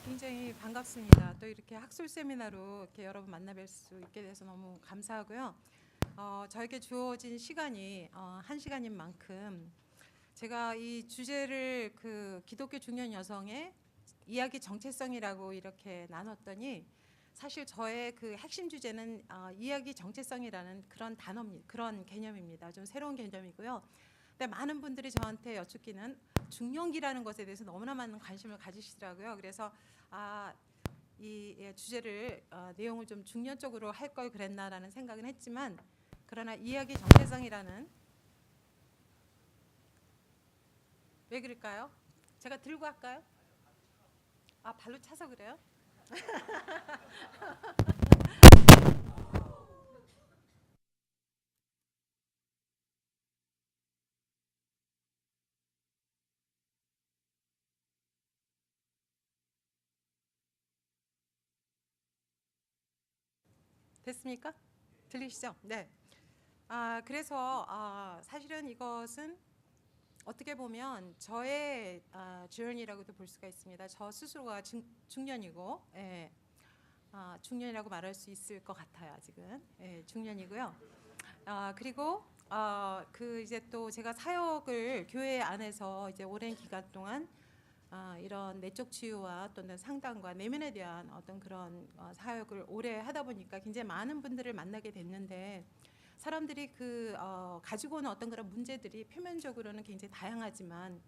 굉장히 반갑습니다. 또 이렇게 학술 세미나로 이렇게 여러분 만나뵐 수 있게 돼서 너무 감사하고요. 저에게 주어진 시간이 1시간인 만큼 제가 이 주제를 그 기독교 중년 여성의 이야기 정체성이라고 이렇게 나눴더니 사실 저의 그 핵심 주제는 이야기 정체성이라는 그런 단어입니다. 그런 개념입니다. 좀 새로운 개념이고요. 근데 많은 분들이 저한테 여쭙기는 중년기라는 것에 대해서 너무나 많은 관심을 가지시더라고요. 그래서 이 주제를 내용을 좀 중년 쪽으로 할 걸 그랬나라는 생각은 했지만, 그러나 이야기 정체성이라는, 왜 그럴까요? 제가 들고 할까요? 발로 차서 그래요? 됐습니까? 들리시죠? 네. 그래서 사실은 이것은 어떻게 보면 저의 journey라고도 볼 수가 있습니다. 저 스스로가 중년이고, 예, 중년이라고 말할 수 있을 것 같아요. 아직은 중년이고요. 그리고 그 이제 또 제가 사역을 교회 안에서 이제 오랜 기간 동안 이런 내적 치유와 또는 상담과 내면에 대한 어떤 그런 사역을 오래 하다 보니까 굉장히 많은 분들을 만나게 됐는데, 사람들이 가지고 오는 어떤 그런 문제들이 표면적으로는 굉장히 다양하지만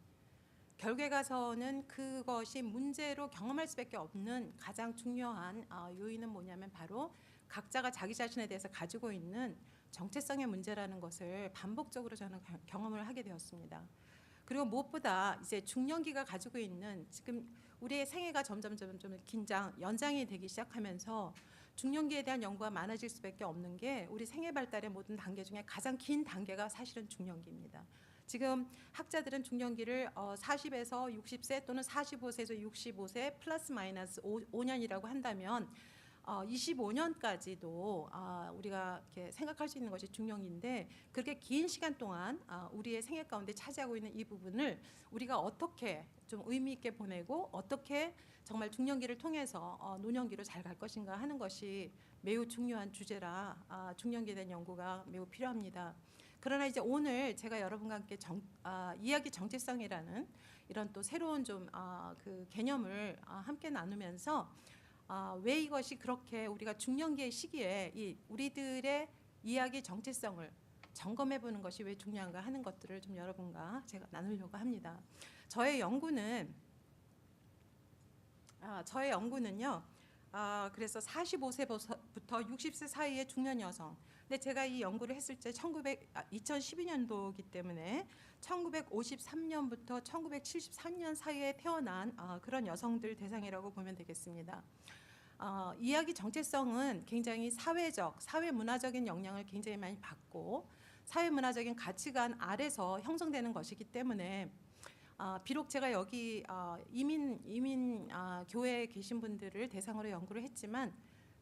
결국에 가서는 그것이 문제로 경험할 수밖에 없는 가장 중요한 요인은 뭐냐면 바로 각자가 자기 자신에 대해서 가지고 있는 정체성의 문제라는 것을 반복적으로 저는 경험을 하게 되었습니다. 그리고 무엇보다 이제 중년기가 가지고 있는, 지금 우리의 생애가 점점 좀 연장이 되기 시작하면서 중년기에 대한 연구가 많아질 수밖에 없는 게, 우리 생애 발달의 모든 단계 중에 가장 긴 단계가 사실은 중년기입니다. 지금 학자들은 중년기를 40에서 60세 또는 45세에서 65세 플러스 마이너스 5년이라고 한다면 25년까지도 우리가 이렇게 생각할 수 있는 것이 중년기인데, 그렇게 긴 시간 동안 우리의 생애 가운데 차지하고 있는 이 부분을 우리가 어떻게 좀 의미 있게 보내고 어떻게 정말 중년기를 통해서 노년기로 잘 갈 것인가 하는 것이 매우 중요한 주제라 중년기에 대한 연구가 매우 필요합니다. 그러나 이제 오늘 제가 여러분과 함께 이야기 정체성이라는 이런 또 새로운 그 개념을 함께 나누면서 왜 이것이 그렇게 우리가 중년기의 시기에 우리들의 이야기 정체성을 점검해 보는 것이 왜 중요한가 하는 것들을 좀 여러분과 제가 나누려고 합니다. 저의 연구는요. 그래서 45세부터 60세 사이의 중년 여성. 근데 제가 이 연구를 했을 때 2012년도이기 때문에 1953년부터 1973년 사이에 태어난 그런 여성들 대상이라고 보면 되겠습니다. 이야기 정체성은 굉장히 사회 문화적인 영향을 굉장히 많이 받고 사회 문화적인 가치관 아래서 형성되는 것이기 때문에 비록 제가 여기 이민 교회에 계신 분들을 대상으로 연구를 했지만,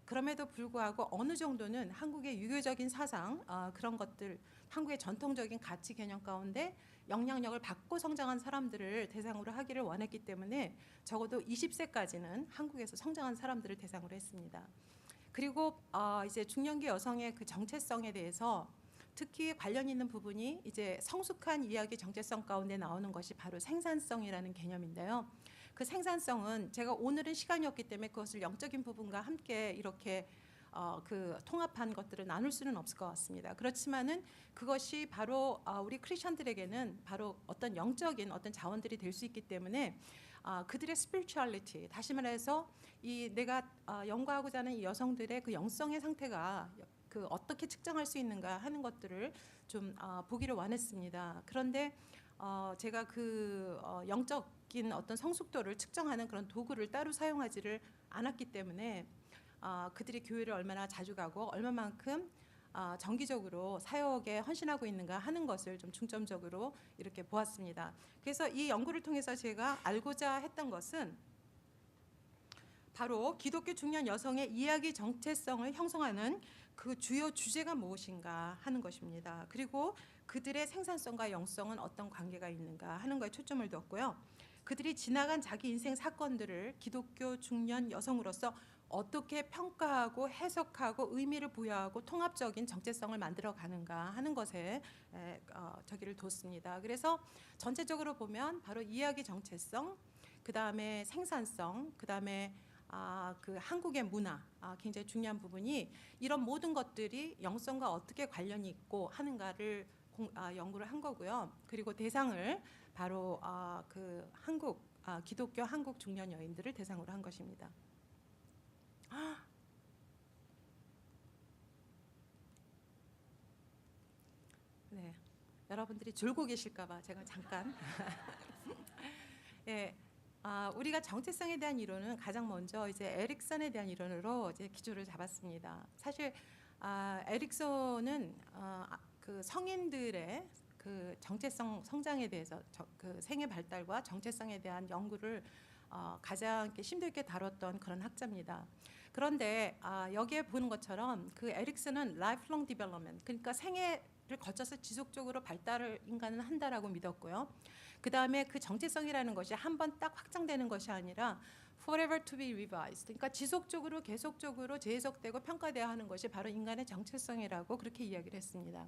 그럼에도 불구하고 어느 정도는 한국의 유교적인 사상, 그런 것들, 한국의 전통적인 가치 개념 가운데 영향력을 받고 성장한 사람들을 대상으로 하기를 원했기 때문에 적어도 20세까지는 한국에서 성장한 사람들을 대상으로 했습니다. 그리고 이제 중년기 여성의 그 정체성에 대해서 특히 관련 있는 부분이 이제 성숙한 이야기 정체성 가운데 나오는 것이 바로 생산성이라는 개념인데요. 그 생산성은 제가 오늘은 시간이 없기 때문에 그것을 영적인 부분과 함께 이렇게 그 통합한 것들을 나눌 수는 없을 것 같습니다. 그렇지만은 그것이 바로 우리 크리스천들에게는 바로 어떤 영적인 어떤 자원들이 될 수 있기 때문에 그들의 spirituality, 다시 말해서 이 내가 연구하고자 하는 이 여성들의 그 영성의 상태가 그 어떻게 측정할 수 있는가 하는 것들을 좀 보기를 원했습니다. 그런데 제가 그 영적인 어떤 성숙도를 측정하는 그런 도구를 따로 사용하지를 않았기 때문에 그들이 교회를 얼마나 자주 가고 얼마만큼 정기적으로 사역에 헌신하고 있는가 하는 것을 좀 중점적으로 이렇게 보았습니다. 그래서 이 연구를 통해서 제가 알고자 했던 것은 바로 기독교 중년 여성의 이야기 정체성을 형성하는 그 주요 주제가 무엇인가 하는 것입니다. 그리고 그들의 생산성과 영성은 어떤 관계가 있는가 하는 것에 초점을 두었고요. 그들이 지나간 자기 인생 사건들을 기독교 중년 여성으로서 어떻게 평가하고 해석하고 의미를 부여하고 통합적인 정체성을 만들어 가는가 하는 것에 저기를 뒀습니다. 그래서 전체적으로 보면 바로 이야기 정체성, 그 다음에 생산성, 그 다음에 그 한국의 문화, 굉장히 중요한 부분이 이런 모든 것들이 영성과 어떻게 관련이 있고 하는가를 연구를 한 거고요. 그리고 대상을 바로 그 기독교 한국 중년 여인들을 대상으로 한 것입니다. 네, 여러분들이 졸고 계실까봐 제가 잠깐. 예, 우리가 정체성에 대한 이론은 가장 먼저 이제 에릭슨에 대한 이론으로 이제 기초를 잡았습니다. 사실 에릭슨은 그 성인들의 그 정체성 성장에 대해서 그 생애 발달과 정체성에 대한 연구를 가장 힘들게 다뤘던 그런 학자입니다. 그런데 여기에 보는 것처럼 그 에릭슨은 lifelong development, 그러니까 생애를 거쳐서 지속적으로 발달을 인간은 한다라고 믿었고요. 그 다음에 그 정체성이라는 것이 한 번 딱 확정되는 것이 아니라 forever to be revised, 그러니까 지속적으로 계속적으로 재해석되고 평가되어야 하는 것이 바로 인간의 정체성이라고 그렇게 이야기를 했습니다.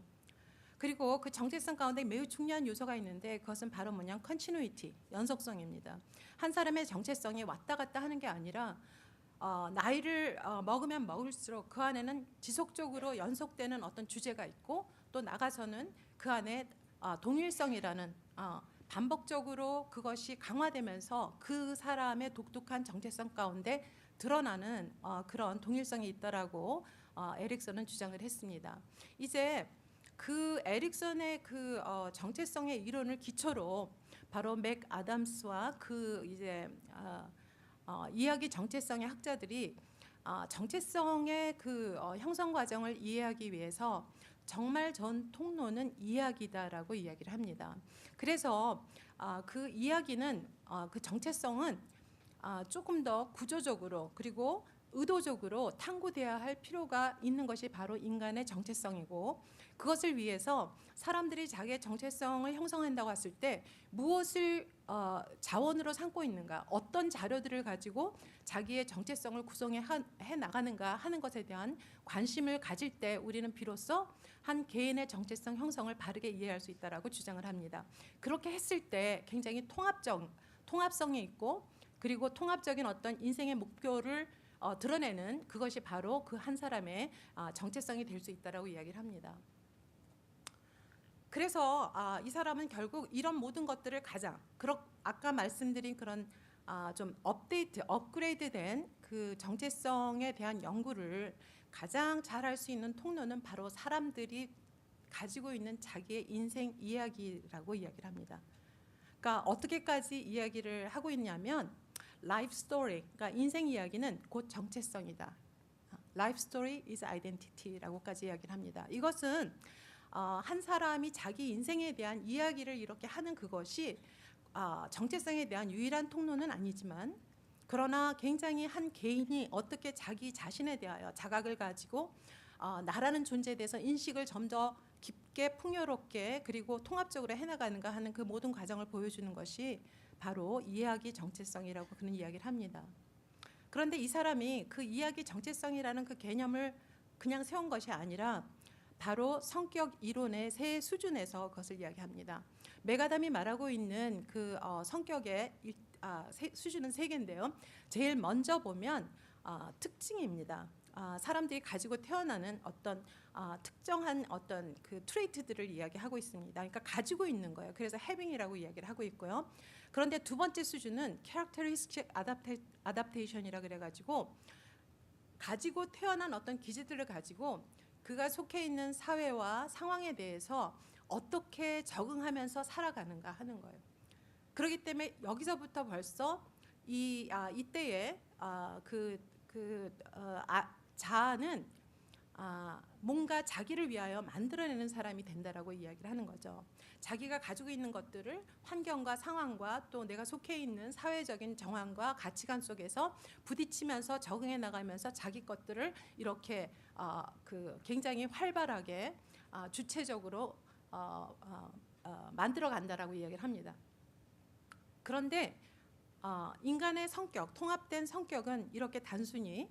그리고 그 정체성 가운데 매우 중요한 요소가 있는데 그것은 바로 뭐냐, continuity, 연속성입니다. 한 사람의 정체성이 왔다 갔다 하는 게 아니라 나이를 먹으면 먹을수록 그 안에는 지속적으로 연속되는 어떤 주제가 있고 또 나가서는 그 안에 동일성이라는 반복적으로 그것이 강화되면서 그 사람의 독특한 정체성 가운데 드러나는 그런 동일성이 있다라고 에릭슨은 주장을 했습니다. 이제 그 에릭슨의 그 정체성의 이론을 기초로 바로 맥 아담스와 그 이제 이야기 정체성의 학자들이 정체성의 그 형성 과정을 이해하기 위해서 정말 전 통로는 이야기다라고 이야기를 합니다. 그래서 그 이야기는 그 정체성은 조금 더 구조적으로 그리고 의도적으로 탐구돼야 할 필요가 있는 것이 바로 인간의 정체성이고, 그것을 위해서 사람들이 자기의 정체성을 형성한다고 했을 때 무엇을 자원으로 삼고 있는가, 어떤 자료들을 가지고 자기의 정체성을 구성해 나가는가 하는 것에 대한 관심을 가질 때 우리는 비로소 한 개인의 정체성 형성을 바르게 이해할 수 있다라고 주장을 합니다. 그렇게 했을 때 굉장히 통합성이 있고 그리고 통합적인 어떤 인생의 목표를 드러내는 그것이 바로 그 한 사람의 정체성이 될 수 있다라고 이야기를 합니다. 그래서 이 사람은 결국 이런 모든 것들을 가장 아까 말씀드린 그런 좀 업그레이드된 그 정체성에 대한 연구를 가장 잘 할 수 있는 통로는 바로 사람들이 가지고 있는 자기의 인생 이야기라고 이야기를 합니다. 그러니까 어떻게까지 이야기를 하고 있냐면 life story, 그러니까 인생 이야기는 곧 정체성이다. Life story is identity라고까지 이야기를 합니다. 이것은 한 사람이 자기 인생에 대한 이야기를 이렇게 하는 그것이 정체성에 대한 유일한 통로는 아니지만, 그러나 굉장히 한 개인이 어떻게 자기 자신에 대하여 자각을 가지고 나라는 존재에 대해서 인식을 좀 더 깊게 풍요롭게 그리고 통합적으로 해나가는가 하는 그 모든 과정을 보여주는 것이 바로 이야기 정체성이라고 그런 이야기를 합니다. 그런데 이 사람이 그 이야기 정체성이라는 그 개념을 그냥 세운 것이 아니라 바로 성격 이론의 세 수준에서 그것을 이야기합니다. 맥아담이 말하고 있는 그 성격의 수준은 세 개인데요. 제일 먼저 보면 특징입니다. 사람들이 가지고 태어나는 어떤 특정한 어떤 그 트레이트들을 이야기하고 있습니다. 그러니까 가지고 있는 거예요. 그래서 having이라고 이야기를 하고 있고요. 그런데 두 번째 수준은 characteristic adaptation이라 그래가지고 가지고 태어난 어떤 기질들을 가지고 그가 속해 있는 사회와 상황에 대해서 어떻게 적응하면서 살아가는가 하는 거예요. 그렇기 때문에 여기서부터 벌써 이때에 자아는 뭔가 자기를 위하여 만들어내는 사람이 된다라고 이야기를 하는 거죠. 자기가 가지고 있는 것들을 환경과 상황과 또 내가 속해 있는 사회적인 정황과 가치관 속에서 부딪히면서 적응해 나가면서 자기 것들을 이렇게 굉장히 활발하게 주체적으로 만들어 간다라고 이야기를 합니다. 그런데 인간의 성격, 통합된 성격은 이렇게 단순히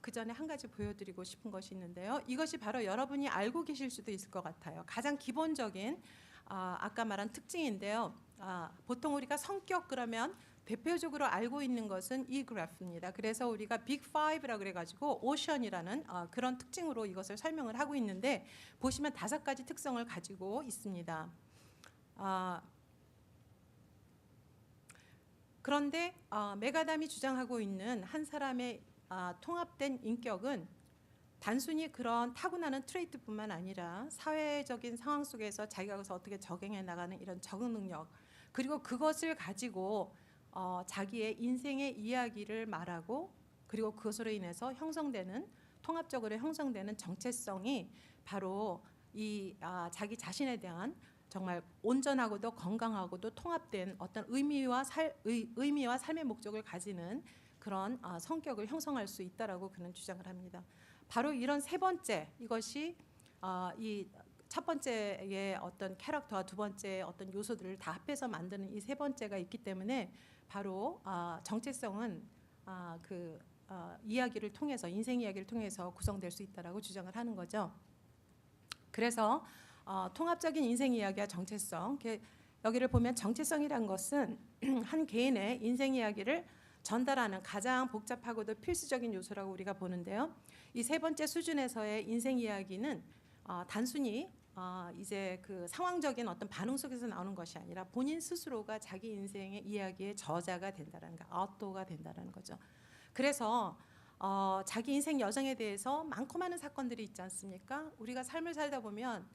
그 전에 한 가지 보여드리고 싶은 것이 있는데요. 이것이 바로 여러분이 알고 계실 수도 있을 것 같아요. 가장 기본적인 아까 말한 특징인데요. 보통 우리가 성격 그러면 대표적으로 알고 있는 것은 이 그래프입니다. 그래서 우리가 빅 5라고 그래가지고 오션이라는 그런 특징으로 이것을 설명을 하고 있는데 보시면 5가지 특성을 가지고 있습니다. 그런데 메가담이 주장하고 있는 한 사람의 통합된 인격은 단순히 그런 타고나는 트레이트뿐만 아니라 사회적인 상황 속에서 자기가 그것을 어떻게 적용해 나가는 이런 적응 능력, 그리고 그것을 가지고 자기의 인생의 이야기를 말하고 그리고 그것으로 인해서 형성되는 통합적으로 형성되는 정체성이 바로 이 자기 자신에 대한 정말 온전하고도 건강하고도 통합된 어떤 의미와 삶의 목적을 가지는 그런 성격을 형성할 수 있다라고 그는 주장을 합니다. 바로 이런 세 번째, 이것이 이 첫 번째의 어떤 캐릭터와 두 번째의 어떤 요소들을 다 합해서 만드는 이 세 번째가 있기 때문에 바로 정체성은 이야기를 통해서 인생 이야기를 통해서 구성될 수 있다라고 주장을 하는 거죠. 그래서 통합적인 인생 이야기와 정체성, 여기를 보면 정체성이란 것은 한 개인의 인생 이야기를 전달하는 가장 복잡하고도 필수적인 요소라고 우리가 보는데요. 이 세 번째 수준에서의 인생 이야기는 단순히 이제 그 상황적인 어떤 반응 속에서 나오는 것이 아니라 본인 스스로가 자기 인생의 이야기의 저자가 된다는 거, 아웃도어가 된다는 거죠. 그래서 자기 인생 여정에 대해서 많고 많은 사건들이 있지 않습니까? 우리가 삶을 살다 보면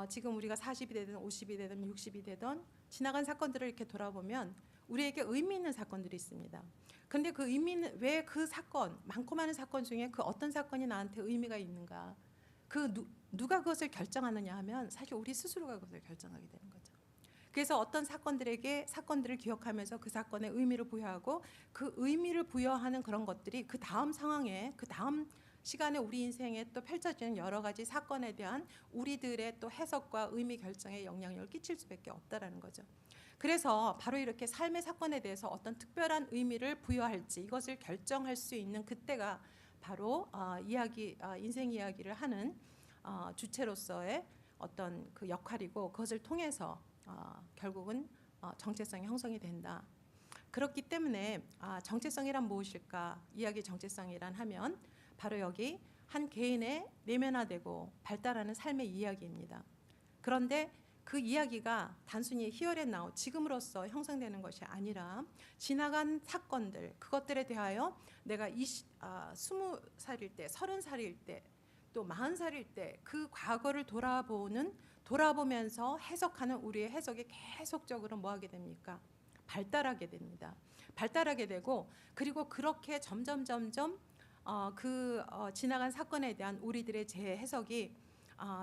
지금 우리가 40이 되든 50이 되든 60이 되든 지나간 사건들을 이렇게 돌아보면 우리에게 의미 있는 사건들이 있습니다. 근데 그 의미는 왜 그 사건, 많고 많은 사건 중에 그 어떤 사건이 나한테 의미가 있는가? 누가 그것을 결정하느냐 하면 사실 우리 스스로가 그것을 결정하게 되는 거죠. 그래서 어떤 사건들을 기억하면서 그 사건에 의미를 부여하고 그 의미를 부여하는 그런 것들이 그 다음 상황에 그 다음 시간에 우리 인생에 또 펼쳐지는 여러 가지 사건에 대한 우리들의 또 해석과 의미 결정에 영향력을 끼칠 수밖에 없다라는 거죠. 그래서 바로 이렇게 삶의 사건에 대해서 어떤 특별한 의미를 부여할지 이것을 결정할 수 있는 그때가 바로 인생 이야기를 하는 주체로서의 어떤 그 역할이고 그것을 통해서 결국은 정체성이 형성이 된다. 그렇기 때문에 정체성이란 무엇일까? 이야기 정체성이란 하면 바로 여기 한 개인의 내면화되고 발달하는 삶의 이야기입니다. 그런데 그 이야기가 단순히 here and now, 지금으로서 형성되는 것이 아니라 지나간 사건들, 그것들에 대하여 내가 20살일 때, 30살일 때, 또 40살일 때 그 과거를 돌아보면서 해석하는 우리의 해석이 계속적으로 뭐하게 됩니까? 발달하게 됩니다. 발달하게 되고 그리고 그렇게 점점 지나간 사건에 대한 우리들의 재해석이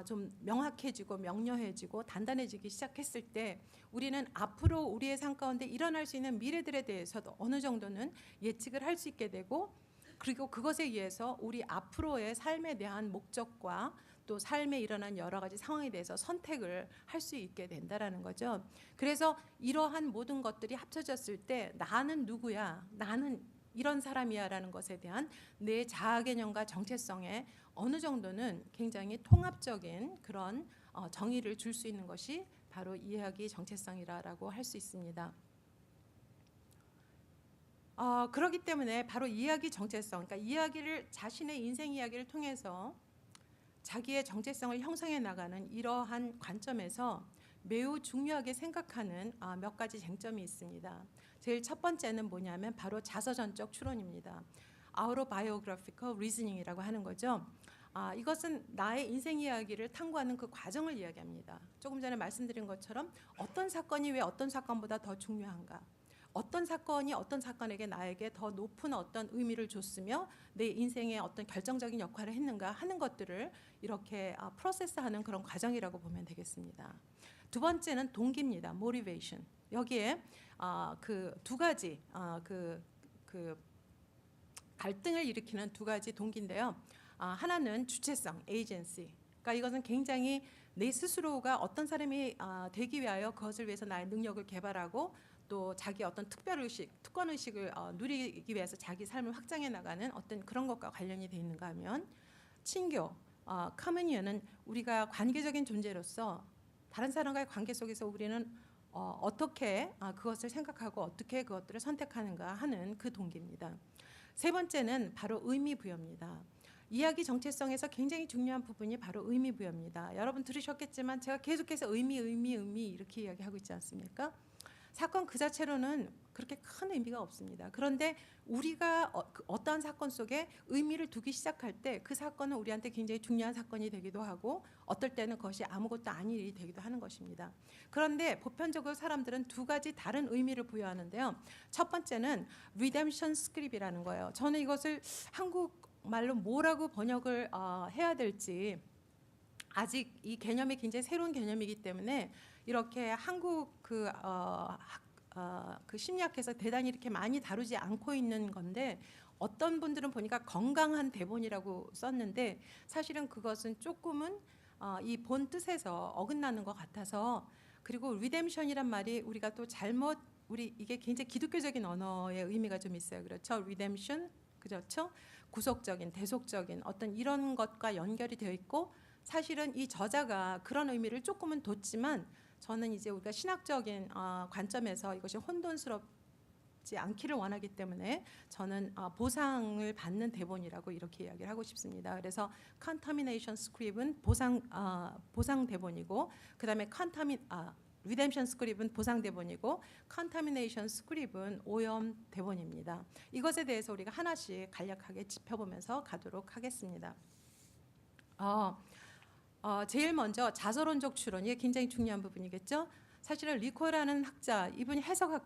좀 명확해지고 명료해지고 단단해지기 시작했을 때 우리는 앞으로 우리의 삶 가운데 일어날 수 있는 미래들에 대해서도 어느 정도는 예측을 할 수 있게 되고 그리고 그것에 의해서 우리 앞으로의 삶에 대한 목적과 또 삶에 일어난 여러 가지 상황에 대해서 선택을 할 수 있게 된다라는 거죠. 그래서 이러한 모든 것들이 합쳐졌을 때 나는 누구야? 나는 이런 사람이야라는 것에 대한 내 자아 개념과 정체성에 어느 정도는 굉장히 통합적인 그런 정의를 줄 수 있는 것이 바로 이야기 정체성이라고 할 수 있습니다. 그렇기 때문에 바로 이야기 정체성, 그러니까 자신의 인생 이야기를 통해서 자기의 정체성을 형성해 나가는 이러한 관점에서 매우 중요하게 생각하는 몇 가지 쟁점이 있습니다. 제일 첫 번째는 뭐냐면 바로 자서전적 추론입니다. autobiographical reasoning이라고 하는 거죠. 이것은 나의 인생 이야기를 탐구하는 그 과정을 이야기합니다. 조금 전에 말씀드린 것처럼 어떤 사건이 왜 어떤 사건보다 더 중요한가? 어떤 사건이 어떤 사건에게 나에게 더 높은 어떤 의미를 줬으며 내 인생에 어떤 결정적인 역할을 했는가 하는 것들을 이렇게 프로세스하는 그런 과정이라고 보면 되겠습니다. 두 번째는 동기입니다. motivation. 여기에 그 두 가지 그 갈등을 일으키는 두 가지 동기인데요. 하나는 주체성, agency. 그러니까 이것은 굉장히 내 스스로가 어떤 사람이 되기 위하여 그것을 위해서 나의 능력을 개발하고 또 자기 어떤 특별의식, 특권의식을 누리기 위해서 자기 삶을 확장해 나가는 어떤 그런 것과 관련이 돼 있는가 하면 친교, 커뮤니언은 우리가 관계적인 존재로서 다른 사람과의 관계 속에서 우리는 어떻게 그것을 생각하고 어떻게 그것들을 선택하는가 하는 그 동기입니다. 세 번째는 바로 의미 부여입니다. 이야기 정체성에서 굉장히 중요한 부분이 바로 의미 부여입니다. 여러분 들으셨겠지만 제가 계속해서 의미 이렇게 이야기하고 있지 않습니까? 사건 그 자체로는 그렇게 큰 의미가 없습니다. 그런데 우리가 어떠한 사건 속에 의미를 두기 시작할 때 그 사건은 우리한테 굉장히 중요한 사건이 되기도 하고 어떨 때는 그것이 아무것도 아닌 일이 되기도 하는 것입니다. 그런데 보편적으로 사람들은 두 가지 다른 의미를 부여하는데요. 첫 번째는 redemption script이라는 거예요. 저는 이것을 한국말로 뭐라고 번역을 해야 될지 아직 이 개념이 굉장히 새로운 개념이기 때문에 이렇게 한국 그 심리학에서 대단히 이렇게 많이 다루지 않고 있는 건데 어떤 분들은 보니까 건강한 대본이라고 썼는데 사실은 그것은 조금은 이 본 뜻에서 어긋나는 것 같아서 그리고 리뎀션이란 말이 우리가 또 잘못 이게 굉장히 기독교적인 언어의 의미가 좀 있어요. 그렇죠? 리뎀션 그렇죠? 구속적인 대속적인 어떤 이런 것과 연결이 되어 있고 사실은 이 저자가 그런 의미를 조금은 뒀지만 저는 이제 우리가 신학적인 관점에서 이것이 혼돈스럽지 않기를 원하기 때문에 저는 보상을 받는 대본이라고 이렇게 이야기를 하고 싶습니다. 그래서 컨터미네이션 스크립은 보상 대본이고 그다음에 리뎀션 스크립은 보상 대본이고 컨터미네이션 스크립은 오염 대본입니다. 이것에 대해서 우리가 하나씩 간략하게 짚어보면서 가도록 하겠습니다. 제일 먼저 자서론적 추론이 굉장히 중요한 부분이겠죠. 사실은 리코라는 학자, 이분이 해석학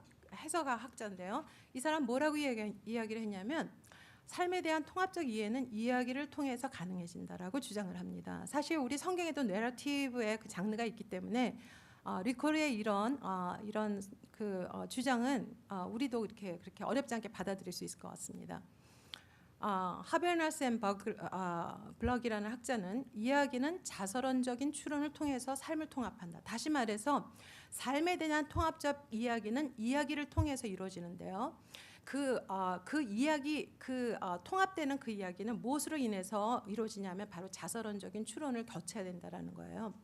학자인데요. 이 사람 뭐라고 이야기를 했냐면 삶에 대한 통합적 이해는 이야기를 통해서 가능해진다라고 주장을 합니다. 사실 우리 성경에도 내러티브의 그 장르가 있기 때문에 리코르의 이런 주장은 우리도 그렇게 어렵지 않게 받아들일 수 있을 것 같습니다. 하베나스 앤 블럭이라는 학자는 이야기는 자서론적인 추론을 통해서 삶을 통합한다. 다시 말해서 삶에 대한 통합적 이야기는 이야기를 통해서 이루어지는데요. 통합되는 그 이야기는 무엇으로 인해서 이루어지냐면 바로 자서론적인 추론을 거쳐야 된다라는 거예요.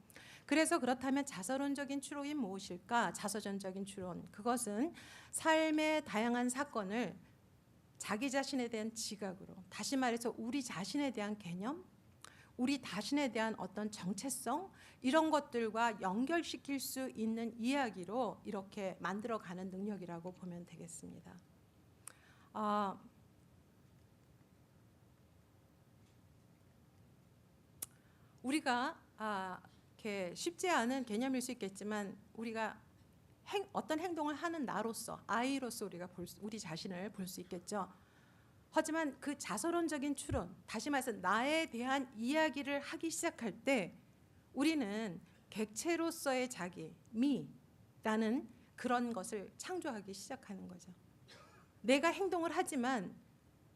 그래서 그렇다면 자서론적인 추론이 무엇일까? 자서전적인 추론, 그것은 삶의 다양한 사건을 자기 자신에 대한 지각으로, 다시 말해서 우리 자신에 대한 개념, 우리 자신에 대한 어떤 정체성 이런 것들과 연결시킬 수 있는 이야기로 이렇게 만들어가는 능력이라고 보면 되겠습니다. 우리가 이렇게 쉽지 않은 개념일 수 있겠지만 우리가 어떤 행동을 하는 나로서 아이로서 우리가 우리 자신을 볼 수 있겠죠. 하지만 그 자서론적인 추론, 다시 말해서 나에 대한 이야기를 하기 시작할 때 우리는 객체로서의 자기, me라는 그런 것을 창조하기 시작하는 거죠. 내가 행동을 하지만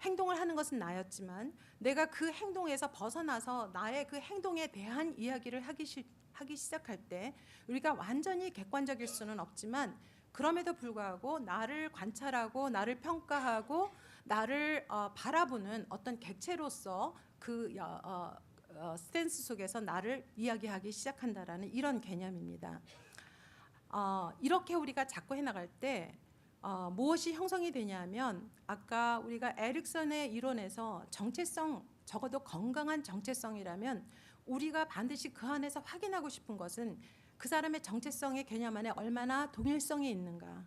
행동을 하는 것은 나였지만 내가 그 행동에서 벗어나서 나의 그 행동에 대한 이야기를 하기 시작할 때 우리가 완전히 객관적일 수는 없지만 그럼에도 불구하고 나를 관찰하고 나를 평가하고 나를 바라보는 어떤 객체로서 그 스탠스 속에서 나를 이야기하기 시작한다라는 이런 개념입니다. 이렇게 우리가 자꾸 해나갈 때 무엇이 형성이 되냐면 아까 우리가 에릭슨의 이론에서 정체성, 적어도 건강한 정체성이라면 우리가 반드시 그 안에서 확인하고 싶은 것은 그 사람의 정체성의 개념 안에 얼마나 동일성이 있는가.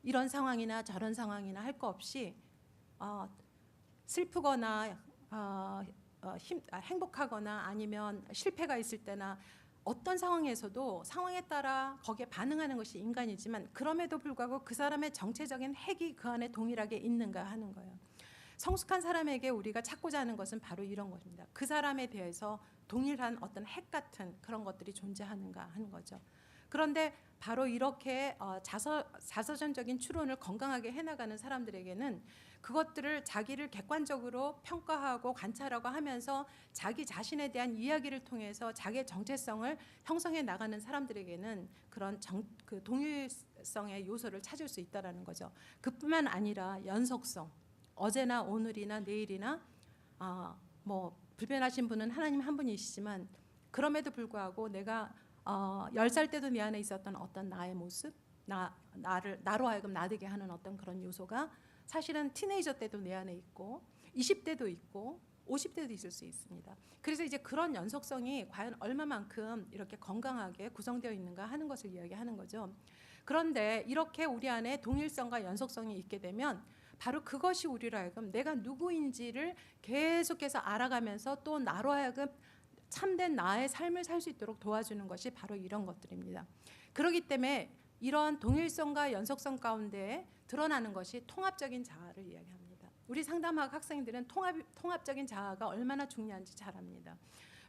이런 상황이나 저런 상황이나 할 거 없이 슬프거나 행복하거나 아니면 실패가 있을 때나 어떤 상황에서도 상황에 따라 거기에 반응하는 것이 인간이지만 그럼에도 불구하고 그 사람의 정체적인 핵이 그 안에 동일하게 있는가 하는 거예요. 성숙한 사람에게 우리가 찾고자 하는 것은 바로 이런 것입니다. 그 사람에 대해서 동일한 어떤 핵 같은 그런 것들이 존재하는가 하는 거죠. 그런데 바로 이렇게 자서전적인 추론을 건강하게 해나가는 사람들에게는 그것들을 자기를 객관적으로 평가하고 관찰하고 하면서 자기 자신에 대한 이야기를 통해서 자기의 정체성을 형성해 나가는 사람들에게는 그런 그 동일성의 요소를 찾을 수 있다는 거죠. 그뿐만 아니라 연속성, 어제나 오늘이나 내일이나 뭐 불변하신 분은 하나님 한 분이시지만 그럼에도 불구하고 내가 10살 때도 내 안에 있었던 어떤 나의 모습, 나로 하여금 나되게 하는 어떤 그런 요소가 사실은 티네이저 때도 내 안에 있고 20대도 있고 50대도 있을 수 있습니다. 그래서 이제 그런 연속성이 과연 얼마만큼 이렇게 건강하게 구성되어 있는가 하는 것을 이야기하는 거죠. 그런데 이렇게 우리 안에 동일성과 연속성이 있게 되면 바로 그것이 우리로 하여금 내가 누구인지를 계속해서 알아가면서 또 나로 하여금 참된 나의 삶을 살 수 있도록 도와주는 것이 바로 이런 것들입니다. 그렇기 때문에 이런 동일성과 연속성 가운데 드러나는 것이 통합적인 자아를 이야기합니다. 우리 상담학 학생들은 통합적인 자아가 얼마나 중요한지 잘 압니다.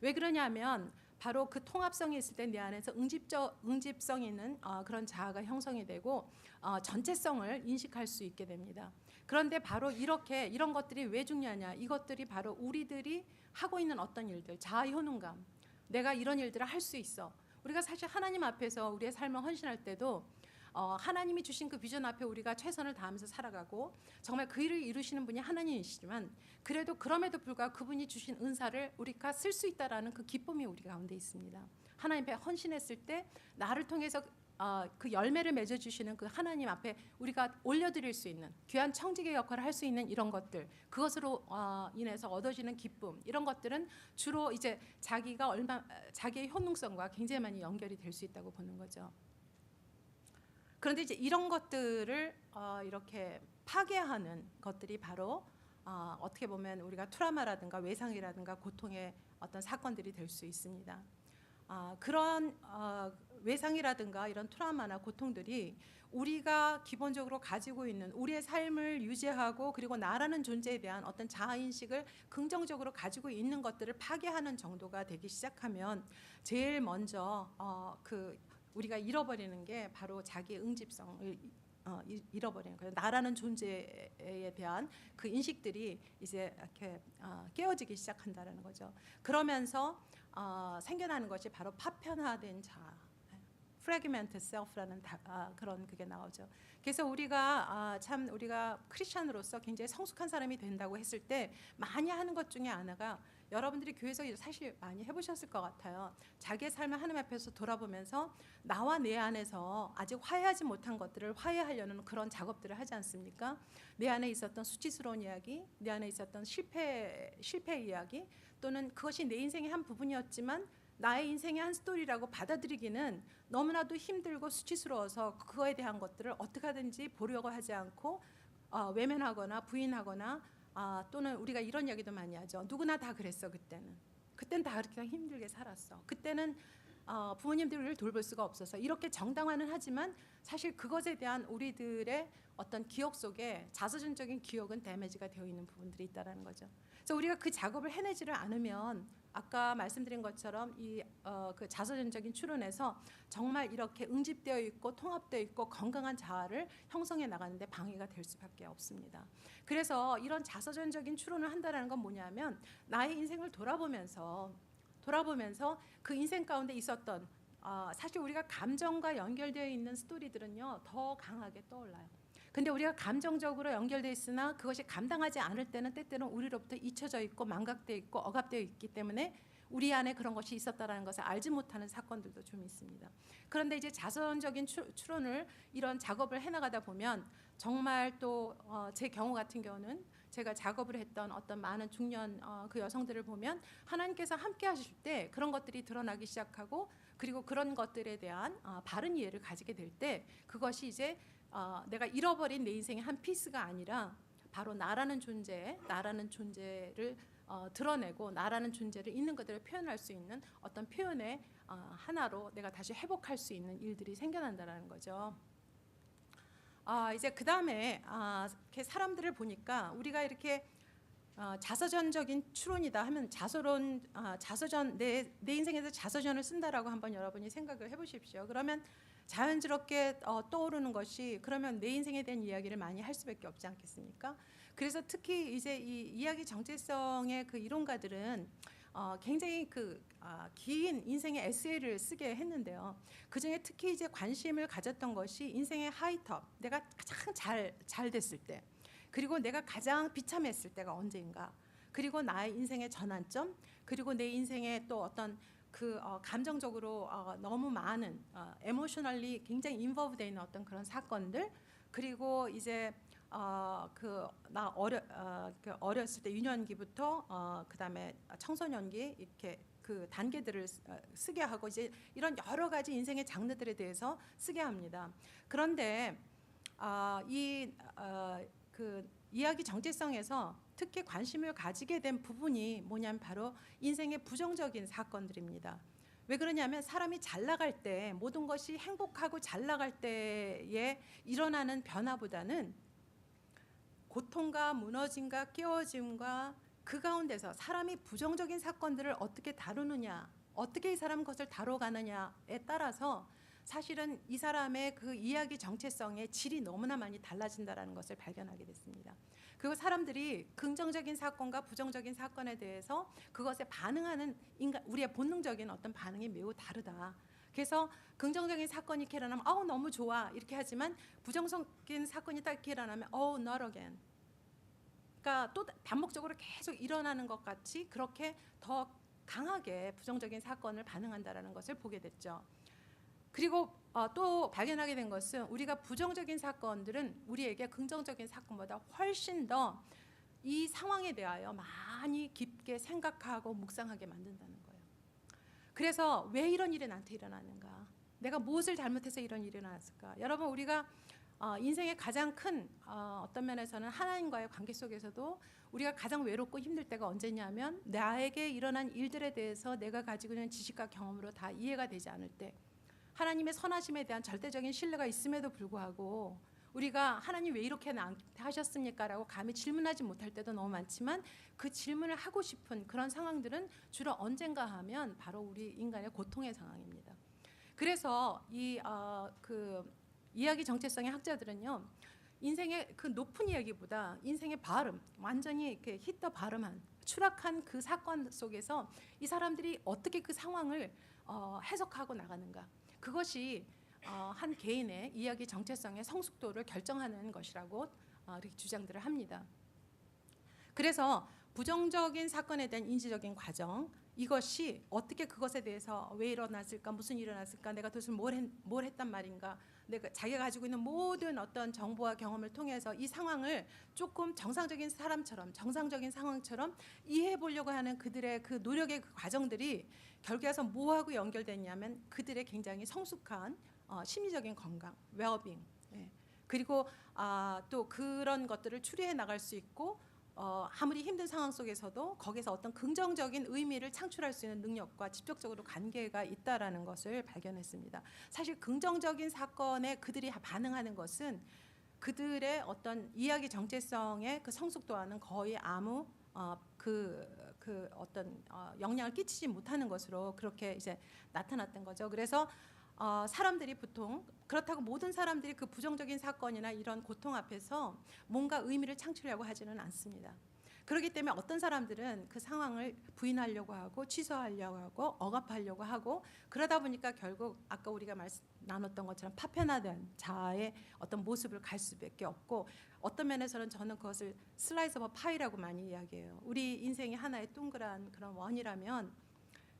왜 그러냐면 바로 그 통합성이 있을 때 내 안에서 응집성 있는 그런 자아가 형성이 되고 전체성을 인식할 수 있게 됩니다. 그런데 바로 이런 것들이 왜 중요하냐? 이것들이 바로 우리들이 하고 있는 어떤 일들, 자아 효능감, 내가 이런 일들을 할 수 있어. 우리가 사실 하나님 앞에서 우리의 삶을 헌신할 때도 하나님이 주신 그 비전 앞에 우리가 최선을 다하면서 살아가고 정말 그 일을 이루시는 분이 하나님이시지만 그래도 그럼에도 불구하고 그분이 주신 은사를 우리가 쓸 수 있다라는 그 기쁨이 우리 가운데 있습니다. 하나님 앞에 헌신했을 때 나를 통해서 그 열매를 맺어주시는 그 하나님 앞에 우리가 올려드릴 수 있는 귀한 청지기의 역할을 할 수 있는 이런 것들, 그것으로 인해서 얻어지는 기쁨, 이런 것들은 주로 이제 자기의 효능성과 굉장히 많이 연결이 될 수 있다고 보는 거죠. 그런데 이제 이런 것들을 이렇게 파괴하는 것들이 바로 어떻게 보면 우리가 트라우마라든가 외상이라든가 고통의 어떤 사건들이 될 수 있습니다. 그런 외상이라든가 이런 트라우마나 고통들이 우리가 기본적으로 가지고 있는 우리의 삶을 유지하고 그리고 나라는 존재에 대한 어떤 자아인식을 긍정적으로 가지고 있는 것들을 파괴하는 정도가 되기 시작하면 제일 먼저 우리가 잃어버리는 게 바로 자기의 응집성을 잃어버리는 거예요. 나라는 존재에 대한 그 인식들이 이제 이렇게 깨어지기 시작한다는 거죠. 그러면서 생겨나는 것이 바로 파편화된 자아, fragmented self라는 그런 그게 나오죠. 그래서 우리가 우리가 크리스천으로서 굉장히 성숙한 사람이 된다고 했을 때 많이 하는 것 중에 하나가 여러분들이 교회에서 사실 많이 해보셨을 것 같아요. 자기의 삶을 하나님 앞에서 돌아보면서 나와 내 안에서 아직 화해하지 못한 것들을 화해하려는 그런 작업들을 하지 않습니까? 내 안에 있었던 수치스러운 이야기, 내 안에 있었던 실패 이야기, 또는 그것이 내 인생의 한 부분이었지만 나의 인생의 한 스토리라고 받아들이기는 너무나도 힘들고 수치스러워서 그거에 대한 것들을 어떻게 하든지 보려고 하지 않고 외면하거나 부인하거나 또는 우리가 이런 이야기도 많이 하죠. 누구나 다 그랬어. 그때는 다 그렇게 힘들게 살았어. 그때는 부모님들을 돌볼 수가 없어서 이렇게 정당화는 하지만 사실 그것에 대한 우리들의 어떤 기억 속에 자서전적인 기억은 데미지가 되어 있는 부분들이 있다는 거죠. 그래서 우리가 그 작업을 해내지를 않으면 아까 말씀드린 것처럼 그 자서전적인 추론에서 정말 이렇게 응집되어 있고 통합되어 있고 건강한 자아를 형성해 나가는데 방해가 될 수밖에 없습니다. 그래서 이런 자서전적인 추론을 한다는 건 뭐냐면 나의 인생을 돌아보면서 그 인생 가운데 있었던 사실 우리가 감정과 연결되어 있는 스토리들은요 더 강하게 떠올라요. 근데 우리가 감정적으로 연결되어 있으나 그것이 감당하지 않을 때는 때때로는 우리로부터 잊혀져 있고 망각되어 있고 억압되어 있기 때문에 우리 안에 그런 것이 있었다라는 것을 알지 못하는 사건들도 좀 있습니다. 그런데 이제 자서전적인 추론을 이런 작업을 해나가다 보면 정말 또 제 경우 같은 경우는 제가 작업을 했던 어떤 많은 중년 그 여성들을 보면 하나님께서 함께 하실 때 그런 것들이 드러나기 시작하고 그리고 그런 것들에 대한 바른 이해를 가지게 될 때 그것이 이제 내가 잃어버린 내 인생의 한 피스가 아니라 바로 나라는 존재를 드러내고 나라는 존재를 있는 그대로 표현할 수 있는 어떤 표현의 하나로 내가 다시 회복할 수 있는 일들이 생겨난다는 거죠. 이제 그 다음에 이렇게 사람들을 보니까 우리가 이렇게 자서전적인 추론이다 하면 자서전 내 인생에서 자서전을 쓴다라고 한번 여러분이 생각을 해보십시오. 그러면 자연스럽게 떠오르는 것이 그러면 내 인생에 대한 이야기를 많이 할 수밖에 없지 않겠습니까? 그래서 특히 이제 이 이야기 정체성의 그 이론가들은 굉장히 긴 인생의 에세이를 쓰게 했는데요. 그 중에 특히 이제 관심을 가졌던 것이 인생의 하이톱, 내가 가장 잘 됐을 때, 그리고 내가 가장 비참했을 때가 언제인가, 그리고 나의 인생의 전환점, 그리고 내 인생의 또 어떤 감정적으로 너무 많은 에모셔널리 굉장히 인volved 있는 어떤 그런 사건들, 그리고 이제 나 어렸을 때 유년기부터 그다음에 청소년기 이렇게 그 단계들을 쓰게 하고 이제 이런 여러 가지 인생의 장르들에 대해서 쓰게 합니다. 그런데 그 이야기 정체성에서 특히 관심을 가지게 된 부분이 뭐냐면 바로 인생의 부정적인 사건들입니다. 왜 그러냐면 사람이 잘 나갈 때, 모든 것이 행복하고 잘 나갈 때에 일어나는 변화보다는 고통과 무너짐과 깨어짐과 그 가운데서 사람이 부정적인 사건들을 어떻게 다루느냐, 어떻게 이 사람 것을 다뤄가느냐에 따라서 사실은 이 사람의 그 이야기 정체성의 질이 너무나 많이 달라진다는 것을 발견하게 됐습니다. 그리고 사람들이 긍정적인 사건과 부정적인 사건에 대해서 그것에 반응하는 우리의 본능적인 어떤 반응이 매우 다르다. 그래서 긍정적인 사건이 이렇게 일어나면 너무 좋아 이렇게 하지만 부정적인 사건이 딱 이렇게 일어나면 not again. 그러니까 또 반복적으로 계속 일어나는 것 같이 그렇게 더 강하게 부정적인 사건을 반응한다라는 것을 보게 됐죠. 그리고 또 발견하게 된 것은 우리가 부정적인 사건들은 우리에게 긍정적인 사건보다 훨씬 더 이 상황에 대하여 많이 깊게 생각하고 묵상하게 만든다는 거예요. 그래서 왜 이런 일이 나한테 일어나는가? 내가 무엇을 잘못해서 이런 일이 일어났을까? 여러분, 우리가 인생의 가장 큰 어떤 면에서는 하나님과의 관계 속에서도 우리가 가장 외롭고 힘들 때가 언제냐면 나에게 일어난 일들에 대해서 내가 가지고 있는 지식과 경험으로 다 이해가 되지 않을 때, 하나님의 선하심에 대한 절대적인 신뢰가 있음에도 불구하고 우리가 하나님 왜 이렇게 나한테 하셨습니까? 라고 감히 질문하지 못할 때도 너무 많지만 그 질문을 하고 싶은 그런 상황들은 주로 언젠가 하면 바로 우리 인간의 고통의 상황입니다. 그래서 그 이야기 정체성의 학자들은요, 인생의 그 높은 이야기보다 인생의 발음, 완전히 이렇게 히터 발음한 추락한 그 사건 속에서 이 사람들이 어떻게 그 상황을 해석하고 나가는가, 그것이 한 개인의 이야기 정체성의 성숙도를 결정하는 것이라고 이렇게 주장들을 합니다. 그래서 부정적인 사건에 대한 인지적인 과정, 이것이 어떻게 그것에 대해서 왜 일어났을까, 무슨 일이 일어났을까, 내가 도대체 뭘 했단 말인가, 자기가 가지고 있는 모든 어떤 정보와 경험을 통해서 이 상황을 조금 정상적인 사람처럼, 정상적인 상황처럼 이해해 보려고 하는 그들의 그 노력의 그 과정들이 결국에서 뭐하고 연결됐냐면 그들의 굉장히 성숙한 심리적인 건강, 웰빙, 그리고 또 그런 것들을 추리해 나갈 수 있고 아무리 힘든 상황 속에서도 거기서 어떤 긍정적인 의미를 창출할 수 있는 능력과 직접적으로 관계가 있다라는 것을 발견했습니다. 사실 긍정적인 사건에 그들이 반응하는 것은 그들의 어떤 이야기 정체성의 그 성숙도와는 거의 아무 어떤 영향을 끼치지 못하는 것으로 그렇게 이제 나타났던 거죠. 그래서 사람들이 보통 그렇다고 모든 사람들이 그 부정적인 사건이나 이런 고통 앞에서 뭔가 의미를 창출하려고 하지는 않습니다. 그렇기 때문에 어떤 사람들은 그 상황을 부인하려고 하고 취소하려고 하고 억압하려고 하고 그러다 보니까 결국 아까 우리가 나눴던 것처럼 파편화된 자아의 어떤 모습을 갈 수밖에 없고, 어떤 면에서는 저는 그것을 슬라이스 오브 파이라고 많이 이야기해요. 우리 인생이 하나의 동그란 그런 원이라면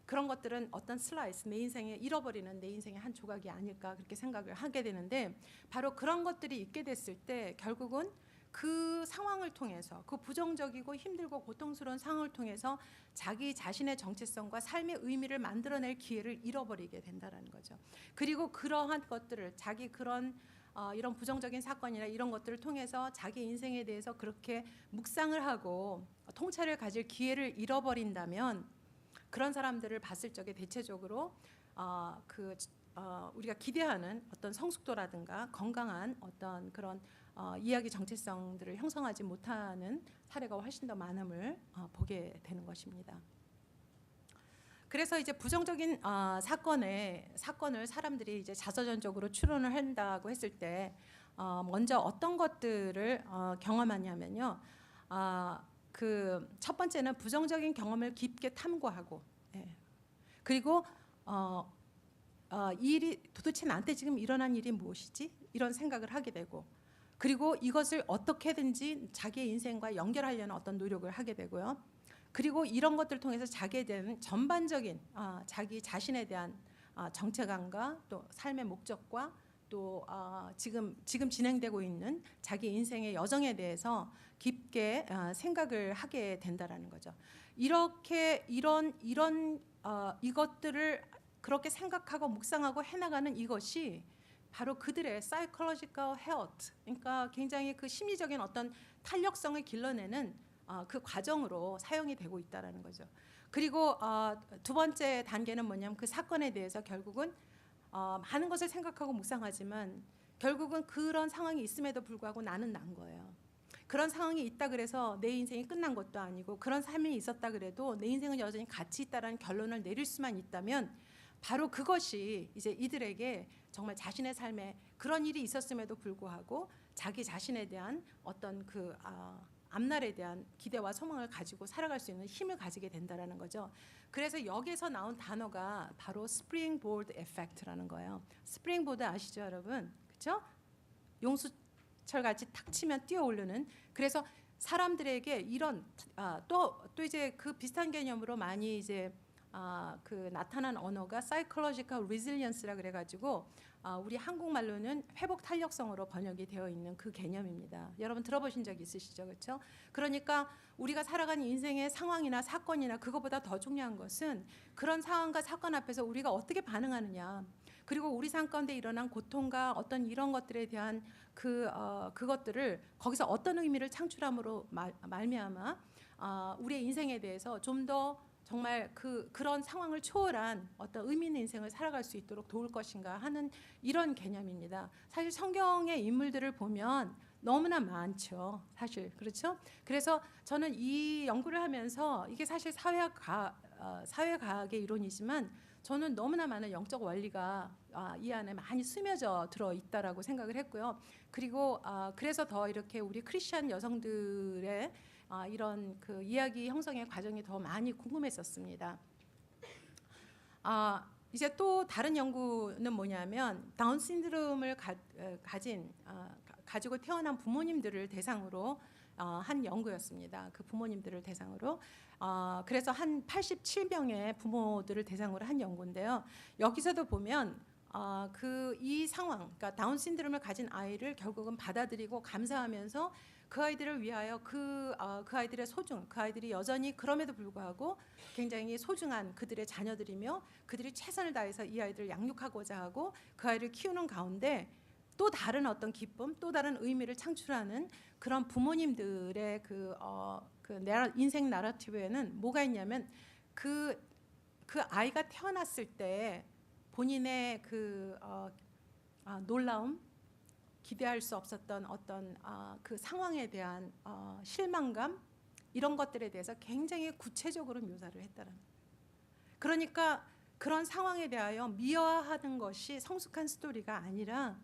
그런 것들은 어떤 슬라이스, 내 인생에 잃어버리는 내 인생의 한 조각이 아닐까 그렇게 생각을 하게 되는데, 바로 그런 것들이 있게 됐을 때 결국은 그 상황을 통해서, 그 부정적이고 힘들고 고통스러운 상황을 통해서 자기 자신의 정체성과 삶의 의미를 만들어낼 기회를 잃어버리게 된다는 거죠. 그리고 그러한 것들을 자기 이런 부정적인 사건이나 이런 것들을 통해서 자기 인생에 대해서 그렇게 묵상을 하고 통찰을 가질 기회를 잃어버린다면 그런 사람들을 봤을 적에 대체적으로 우리가 기대하는 어떤 성숙도라든가 건강한 어떤 그런 이야기 정체성들을 형성하지 못하는 사례가 훨씬 더 많음을 보게 되는 것입니다. 그래서 이제 부정적인 사건을 사람들이 이제 자서전적으로 추론을 한다고 했을 때 먼저 어떤 것들을 경험하냐면요. 그 첫 번째는 부정적인 경험을 깊게 탐구하고, 그리고 이 일이 도대체 나한테 지금 일어난 일이 무엇이지? 이런 생각을 하게 되고, 그리고 이것을 어떻게든지 자기의 인생과 연결하려는 어떤 노력을 하게 되고요. 그리고 이런 것들을 통해서 자기에 대한 전반적인 자기 자신에 대한 정체감과 또 삶의 목적과 또 지금 진행되고 있는 자기 인생의 여정에 대해서 깊게 생각을 하게 된다라는 거죠. 이렇게 이것들을 그렇게 생각하고 묵상하고 해나가는 이것이 바로 그들의 psychological health, 그러니까 굉장히 그 심리적인 어떤 탄력성을 길러내는 그 과정으로 사용이 되고 있다라는 거죠. 그리고 두 번째 단계는 뭐냐면 그 사건에 대해서 결국은 많은 것을 생각하고 묵상하지만 결국은 그런 상황이 있음에도 불구하고 나는 난 거예요. 그런 상황이 있다 그래서 내 인생이 끝난 것도 아니고, 그런 삶이 있었다 그래도 내 인생은 여전히 가치 있다라는 결론을 내릴 수만 있다면 바로 그것이 이제 이들에게 정말 자신의 삶에 그런 일이 있었음에도 불구하고 자기 자신에 대한 어떤 그 앞날에 대한 기대와 소망을 가지고 살아갈 수 있는 힘을 가지게 된다라는 거죠. 그래서 여기서 나온 단어가 바로 스프링보드 에펙트라는 거예요. 스프링보드 아시죠, 여러분? 그렇죠? 용수철 같이 탁 치면 뛰어오르는. 그래서 사람들에게 이런 또 이제 그 비슷한 개념으로 많이 이제 그 나타난 언어가 psychological resilience라 그래가지고 우리 한국말로는 회복 탄력성으로 번역이 되어 있는 그 개념입니다. 여러분 들어보신 적 있으시죠, 그렇죠? 그러니까 우리가 살아가는 인생의 상황이나 사건이나 그것보다 더 중요한 것은 그런 상황과 사건 앞에서 우리가 어떻게 반응하느냐. 그리고 우리 삶 가운데 일어난 고통과 어떤 이런 것들에 대한 그것들을 거기서 어떤 의미를 창출함으로 말미암아 우리의 인생에 대해서 좀 더 정말 그런 상황을 초월한 어떤 의미 있는 인생을 살아갈 수 있도록 도울 것인가 하는 이런 개념입니다. 사실 성경의 인물들을 보면 너무나 많죠. 사실 그렇죠? 그래서 저는 이 연구를 하면서 이게 사실 사회과학의 이론이지만 저는 너무나 많은 영적 원리가 이 안에 많이 스며져 들어 있다라고 생각을 했고요. 그리고 그래서 더 이렇게 우리 크리스천 여성들의 이런 그 이야기 형성의 과정이 더 많이 궁금했었습니다. 이제 또 다른 연구는 뭐냐면 다운 신드롬을 가지고 태어난 부모님들을 대상으로 한 연구였습니다. 그 부모님들을 대상으로 그래서 한 87명의 부모들을 대상으로 한 연구인데요. 여기서도 보면 이 상황, 그러니까 다운 신드롬을 가진 아이를 결국은 받아들이고 감사하면서 그 아이들을 위하여 그 아이들의 그 아이들이 여전히 그럼에도 불구하고 굉장히 소중한 그들의 자녀들이며 그들이 최선을 다해서 이 아이들을 양육하고자 하고 그 아이를 키우는 가운데 또 다른 어떤 기쁨, 또 다른 의미를 창출하는 그런 부모님들의 인생 나러티브에는 뭐가 있냐면 그 아이가 태어났을 때 본인의 놀라움, 기대할 수 없었던 어떤 그 상황에 대한 실망감, 이런 것들에 대해서 굉장히 구체적으로 묘사를 했다는. 그러니까 그런 상황에 대하여 미화하는 것이 성숙한 스토리가 아니라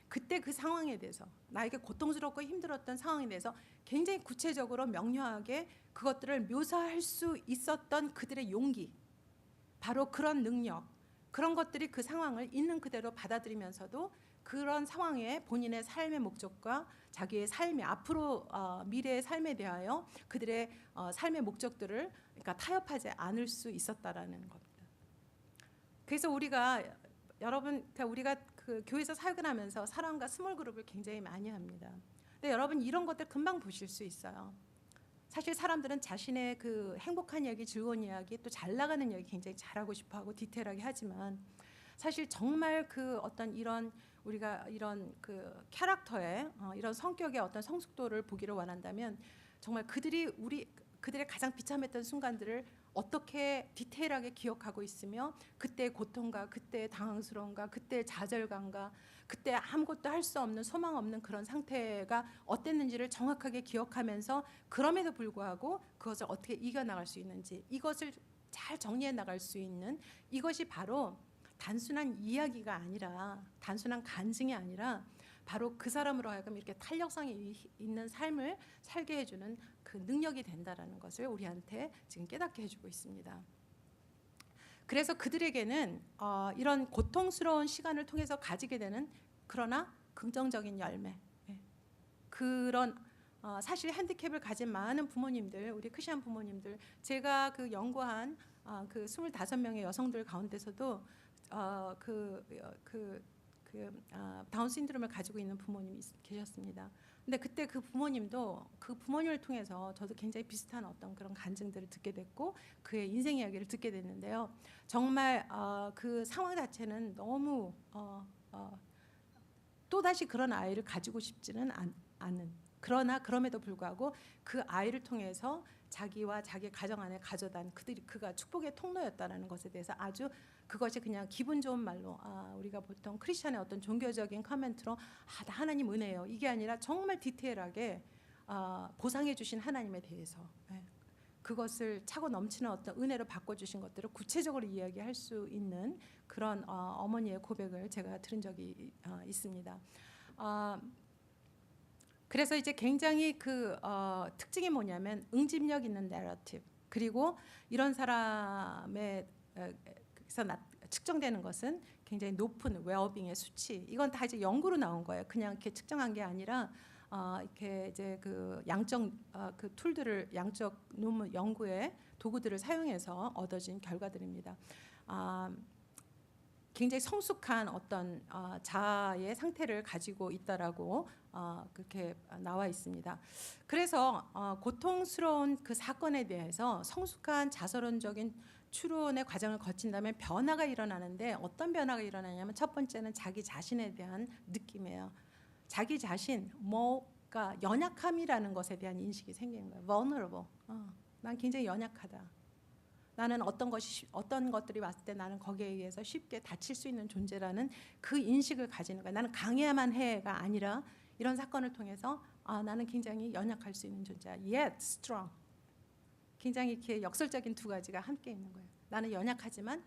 그때 그 상황에 대해서, 나에게 고통스럽고 힘들었던 상황에 대해서 굉장히 구체적으로 명료하게 그것들을 묘사할 수 있었던 그들의 용기, 바로 그런 능력, 그런 것들이 그 상황을 있는 그대로 받아들이면서도 그런 상황에 본인의 삶의 목적과 자기의 삶의 앞으로 미래의 삶에 대하여 그들의 삶의 목적들을 그러니까 타협하지 않을 수 있었다라는 겁니다. 그래서 우리가 그 교회에서 사역을 하면서 사람과 스몰 그룹을 굉장히 많이 합니다. 근데 여러분 이런 것들 금방 보실 수 있어요. 사실 사람들은 자신의 그 행복한 이야기, 즐거운 이야기, 또 잘 나가는 이야기 굉장히 잘하고 싶어하고 디테일하게 하지만 사실 정말 그 어떤 우리가 이런 그 캐릭터의 이런 성격의 어떤 성숙도를 보기를 원한다면 정말 그들의 가장 비참했던 순간들을 어떻게 디테일하게 기억하고 있으며 그때의 고통과 그때의 당황스러움과 그때의 좌절감과 그때 아무것도 할 수 없는 소망 없는 그런 상태가 어땠는지를 정확하게 기억하면서 그럼에도 불구하고 그것을 어떻게 이겨나갈 수 있는지 이것을 잘 정리해 나갈 수 있는 이것이 바로 단순한 이야기가 아니라 단순한 간증이 아니라 바로 그 사람으로 하여금 이렇게 탄력성이 있는 삶을 살게 해주는 그 능력이 된다라는 것을 우리한테 지금 깨닫게 해주고 있습니다. 그래서 그들에게는 이런 고통스러운 시간을 통해서 가지게 되는 그러나 긍정적인 열매, 그런 사실 핸디캡을 가진 많은 부모님들, 우리 크리스천 부모님들, 제가 그 연구한 그 25명의 여성들 가운데서도 다운 신드롬을 가지고 있는 부모님이 계셨습니다. 근데 그때 그 부모님도 그 부모님을 통해서 저도 굉장히 비슷한 어떤 그런 간증들을 듣게 됐고 그의 인생 이야기를 듣게 됐는데요. 정말 그 상황 자체는 너무 또다시 그런 아이를 가지고 싶지는 않은, 그러나 그럼에도 불구하고 그 아이를 통해서 자기와 자기 가정 안에 가져다 그가 축복의 통로였다는 것에 대해서 아주 그것이 그냥 기분 좋은 말로 우리가 보통 크리스천의 어떤 종교적인 커멘트로 나 하나님 은혜예요 이게 아니라 정말 디테일하게 보상해 주신 하나님에 대해서 그것을 차고 넘치는 어떤 은혜로 바꿔주신 것들을 구체적으로 이야기할 수 있는 그런 어머니의 고백을 제가 들은 적이 있습니다. 그래서 이제 굉장히 그 특징이 뭐냐면 응집력 있는 내러티브, 그리고 이런 사람의 그래서 측정되는 것은 굉장히 높은 웰빙의 수치. 이건 다 이제 연구로 나온 거예요. 그냥 이렇게 측정한 게 아니라 이렇게 이제 그 양적 그 툴들을 양적 논문 연구의 도구들을 사용해서 얻어진 결과들입니다. 굉장히 성숙한 어떤 자아의 상태를 가지고 있다라고 그렇게 나와 있습니다. 그래서 고통스러운 그 사건에 대해서 성숙한 자서론적인 추론의 과정을 거친다면 변화가 일어나는데 어떤 변화가 일어나냐면 첫 번째는 자기 자신에 대한 느낌이에요. 자기 자신, 뭐가 연약함이라는 것에 대한 인식이 생기는 거예요. vulnerable. 난 굉장히 연약하다. 나는 어떤 것들이 왔을 때 나는 거기에 의해서 쉽게 다칠 수 있는 존재라는 그 인식을 가지는 거야. 나는 강해야만 해가 아니라 이런 사건을 통해서 나는 굉장히 연약할 수 있는 존재야. Yet strong. 굉장히 이렇게 역설적인 두 가지가 함께 있는 거예요. 나는 연약하지만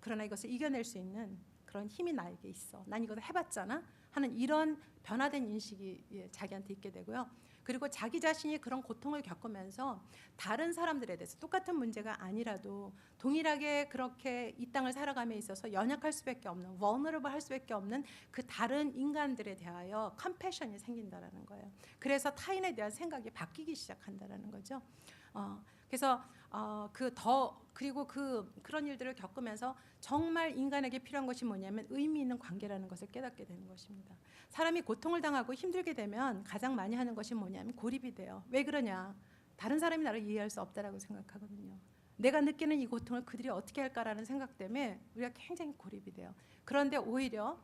그러나 이것을 이겨낼 수 있는 그런 힘이 나에게 있어. 난 이것을 해봤잖아 하는 이런 변화된 인식이 자기한테 있게 되고요. 그리고 자기 자신이 그런 고통을 겪으면서 다른 사람들에 대해서 똑같은 문제가 아니라도 동일하게 그렇게 이 땅을 살아감에 있어서 연약할 수밖에 없는, vulnerable 할 수밖에 없는 그 다른 인간들에 대하여 컴패션이 생긴다라는 거예요. 그래서 타인에 대한 생각이 바뀌기 시작한다라는 거죠. 그래서 그리고 그런 일들을 겪으면서 정말 인간에게 필요한 것이 뭐냐면 의미 있는 관계라는 것을 깨닫게 되는 것입니다. 사람이 고통을 당하고 힘들게 되면 가장 많이 하는 것이 뭐냐면 고립이 돼요. 왜 그러냐? 다른 사람이 나를 이해할 수 없다라고 생각하거든요. 내가 느끼는 이 고통을 그들이 어떻게 할까라는 생각 때문에 우리가 굉장히 고립이 돼요. 그런데 오히려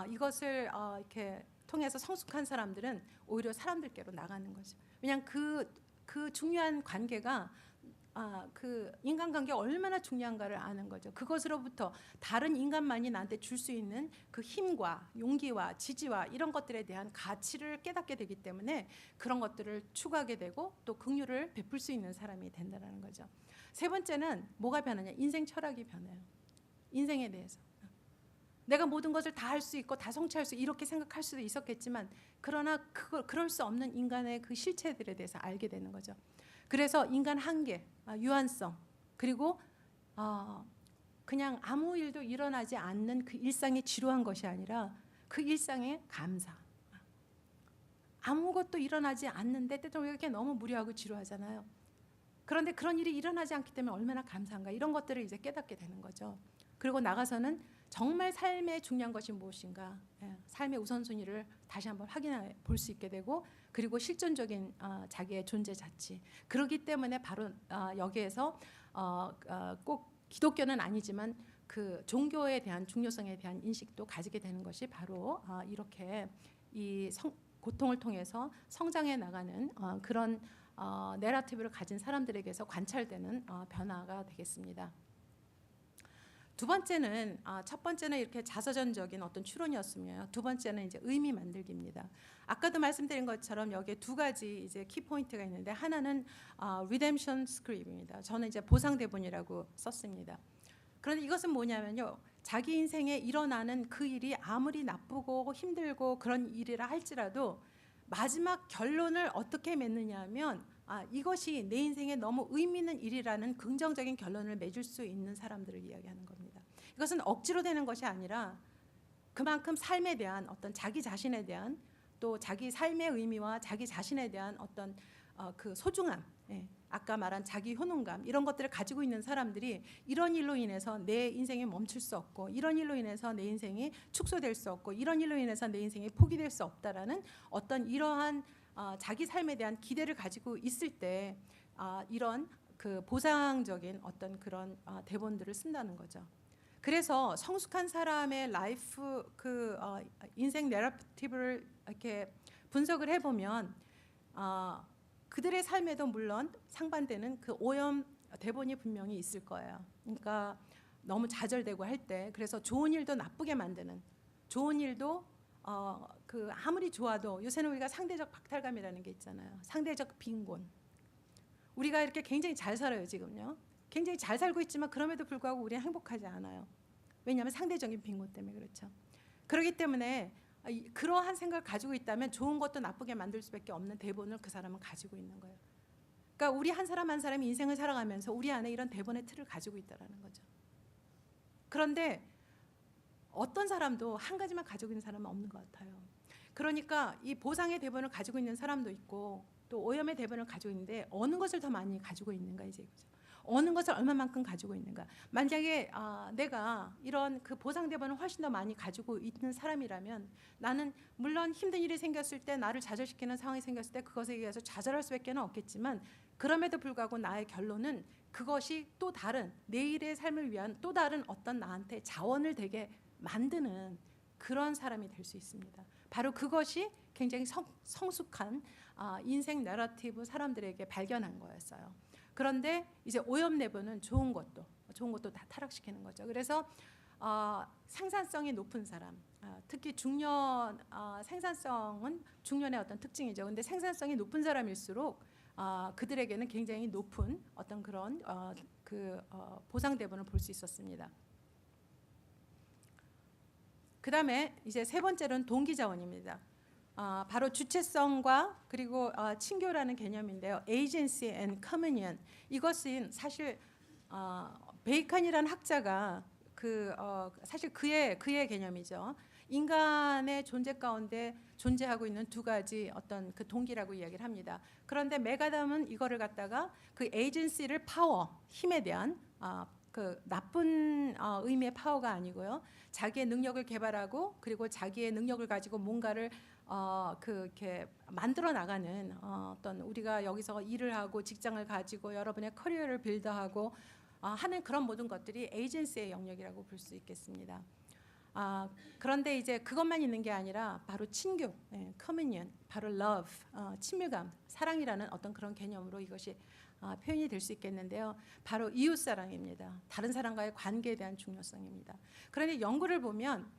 이것을 이렇게 통해서 성숙한 사람들은 오히려 사람들께로 나가는 거죠. 왜냐하면 그 중요한 관계가 그 인간관계 얼마나 중요한가를 아는 거죠. 그것으로부터 다른 인간만이 나한테 줄 수 있는 그 힘과 용기와 지지와 이런 것들에 대한 가치를 깨닫게 되기 때문에 그런 것들을 추구하게 되고 또 긍휼을 베풀 수 있는 사람이 된다는 거죠. 세 번째는 뭐가 변하냐? 인생 철학이 변해요. 인생에 대해서. 내가 모든 것을 다 할 수 있고 다 성취할 수 이렇게 생각할 수도 있었겠지만 그러나 그럴 수 없는 인간의 그 실체들에 대해서 알게 되는 거죠. 그래서 인간 한계, 유한성, 그리고 그냥 아무 일도 일어나지 않는 그 일상이 지루한 것이 아니라 그 일상의 감사. 아무것도 일어나지 않는데 때때로 이렇게 너무 무료하고 지루하잖아요. 그런데 그런 일이 일어나지 않기 때문에 얼마나 감사한가 이런 것들을 이제 깨닫게 되는 거죠. 그리고 나가서는 정말 삶의 중요한 것이 무엇인가, 삶의 우선순위를 다시 한번 확인해 볼 수 있게 되고 그리고 실존적인 자기의 존재 자치. 그렇기 때문에 바로 여기에서 꼭 기독교는 아니지만 그 종교에 대한 중요성에 대한 인식도 가지게 되는 것이 바로 이렇게 이 고통을 통해서 성장해 나가는 그런 내러티브를 가진 사람들에게서 관찰되는 변화가 되겠습니다. 두 번째는 첫 번째는 이렇게 자서전적인 어떤 추론이었으며 두 번째는 이제 의미 만들기입니다. 아까도 말씀드린 것처럼 여기에 두 가지 이제 키 포인트가 있는데 하나는 redemption script입니다. 저는 이제 보상 대본이라고 썼습니다. 그런데 이것은 뭐냐면요, 자기 인생에 일어나는 그 일이 아무리 나쁘고 힘들고 그런 일이라 할지라도 마지막 결론을 어떻게 맺느냐면 이것이 내 인생에 너무 의미 있는 일이라는 긍정적인 결론을 맺을 수 있는 사람들을 이야기하는 겁니다. 이것은 억지로 되는 것이 아니라 그만큼 삶에 대한 어떤 자기 자신에 대한 또 자기 삶의 의미와 자기 자신에 대한 어떤 그 소중함, 아까 말한 자기 효능감 이런 것들을 가지고 있는 사람들이 이런 일로 인해서 내 인생이 멈출 수 없고 이런 일로 인해서 내 인생이 축소될 수 없고 이런 일로 인해서 내 인생이 포기될 수 없다라는 어떤 이러한 자기 삶에 대한 기대를 가지고 있을 때 이런 그 보상적인 어떤 그런 대본들을 쓴다는 거죠. 그래서 성숙한 사람의 라이프 인생 내러티브를 이렇게 분석을 해보면 그들의 삶에도 물론 상반되는 그 오염 대본이 분명히 있을 거예요. 그러니까 너무 좌절되고 할 때 그래서 좋은 일도 나쁘게 만드는 좋은 일도 그 아무리 좋아도 요새는 우리가 상대적 박탈감이라는 게 있잖아요. 상대적 빈곤. 우리가 이렇게 굉장히 잘 살아요 지금요. 굉장히 잘 살고 있지만 그럼에도 불구하고 우리는 행복하지 않아요. 왜냐하면 상대적인 빈곤 때문에 그렇죠. 그렇기 때문에 그러한 생각을 가지고 있다면 좋은 것도 나쁘게 만들 수밖에 없는 대본을 그 사람은 가지고 있는 거예요. 그러니까 우리 한 사람 한 사람이 인생을 살아가면서 우리 안에 이런 대본의 틀을 가지고 있다는 거죠. 그런데 어떤 사람도 한 가지만 가지고 있는 사람은 없는 것 같아요. 그러니까 이 보상의 대본을 가지고 있는 사람도 있고 또 오염의 대본을 가지고 있는데 어느 것을 더 많이 가지고 있는가 이제 이거죠. 어느 것을 얼마만큼 가지고 있는가. 만약에 내가 이런 그 보상 대본을 훨씬 더 많이 가지고 있는 사람이라면 나는 물론 힘든 일이 생겼을 때 나를 좌절시키는 상황이 생겼을 때 그것에 의해서 좌절할 수밖에 없겠지만 그럼에도 불구하고 나의 결론은 그것이 또 다른 내일의 삶을 위한 또 다른 어떤 나한테 자원을 되게 만드는 그런 사람이 될 수 있습니다. 바로 그것이 굉장히 성숙한 인생 내러티브 사람들에게 발견한 거였어요. 그런데 이제 오염 내부는 좋은 것도 다 타락시키는 거죠. 그래서 생산성이 높은 사람, 특히 중년 생산성은 중년의 어떤 특징이죠. 근데 생산성이 높은 사람일수록 그들에게는 굉장히 높은 어떤 그런 보상 대본을 볼 수 있었습니다. 그다음에 이제 세 번째로는 동기 자원입니다. 바로 주체성과 그리고 친교라는 개념인데요. Agency and Communion. 이것은 사실 베이컨이라는 학자가 사실 그의 개념이죠. 인간의 존재 가운데 존재하고 있는 두 가지 어떤 그 동기라고 이야기를 합니다. 그런데 맥아담은 이거를 갖다가 그 에이전시를 파워, 힘에 대한 그 나쁜 의미의 파워가 아니고요. 자기의 능력을 개발하고 그리고 자기의 능력을 가지고 뭔가를 이렇게 만들어 나가는 어떤 우리가 여기서 일을 하고 직장을 가지고 여러분의 커리어를 빌드하고 하는 그런 모든 것들이 에이전시의 영역이라고 볼 수 있겠습니다. 그런데 이제 그것만 있는 게 아니라 바로 친교, 커뮤니언, 바로 love, 친밀감, 사랑이라는 어떤 그런 개념으로 이것이 표현이 될 수 있겠는데요. 바로 이웃사랑입니다. 다른 사람과의 관계에 대한 중요성입니다. 그런데 연구를 보면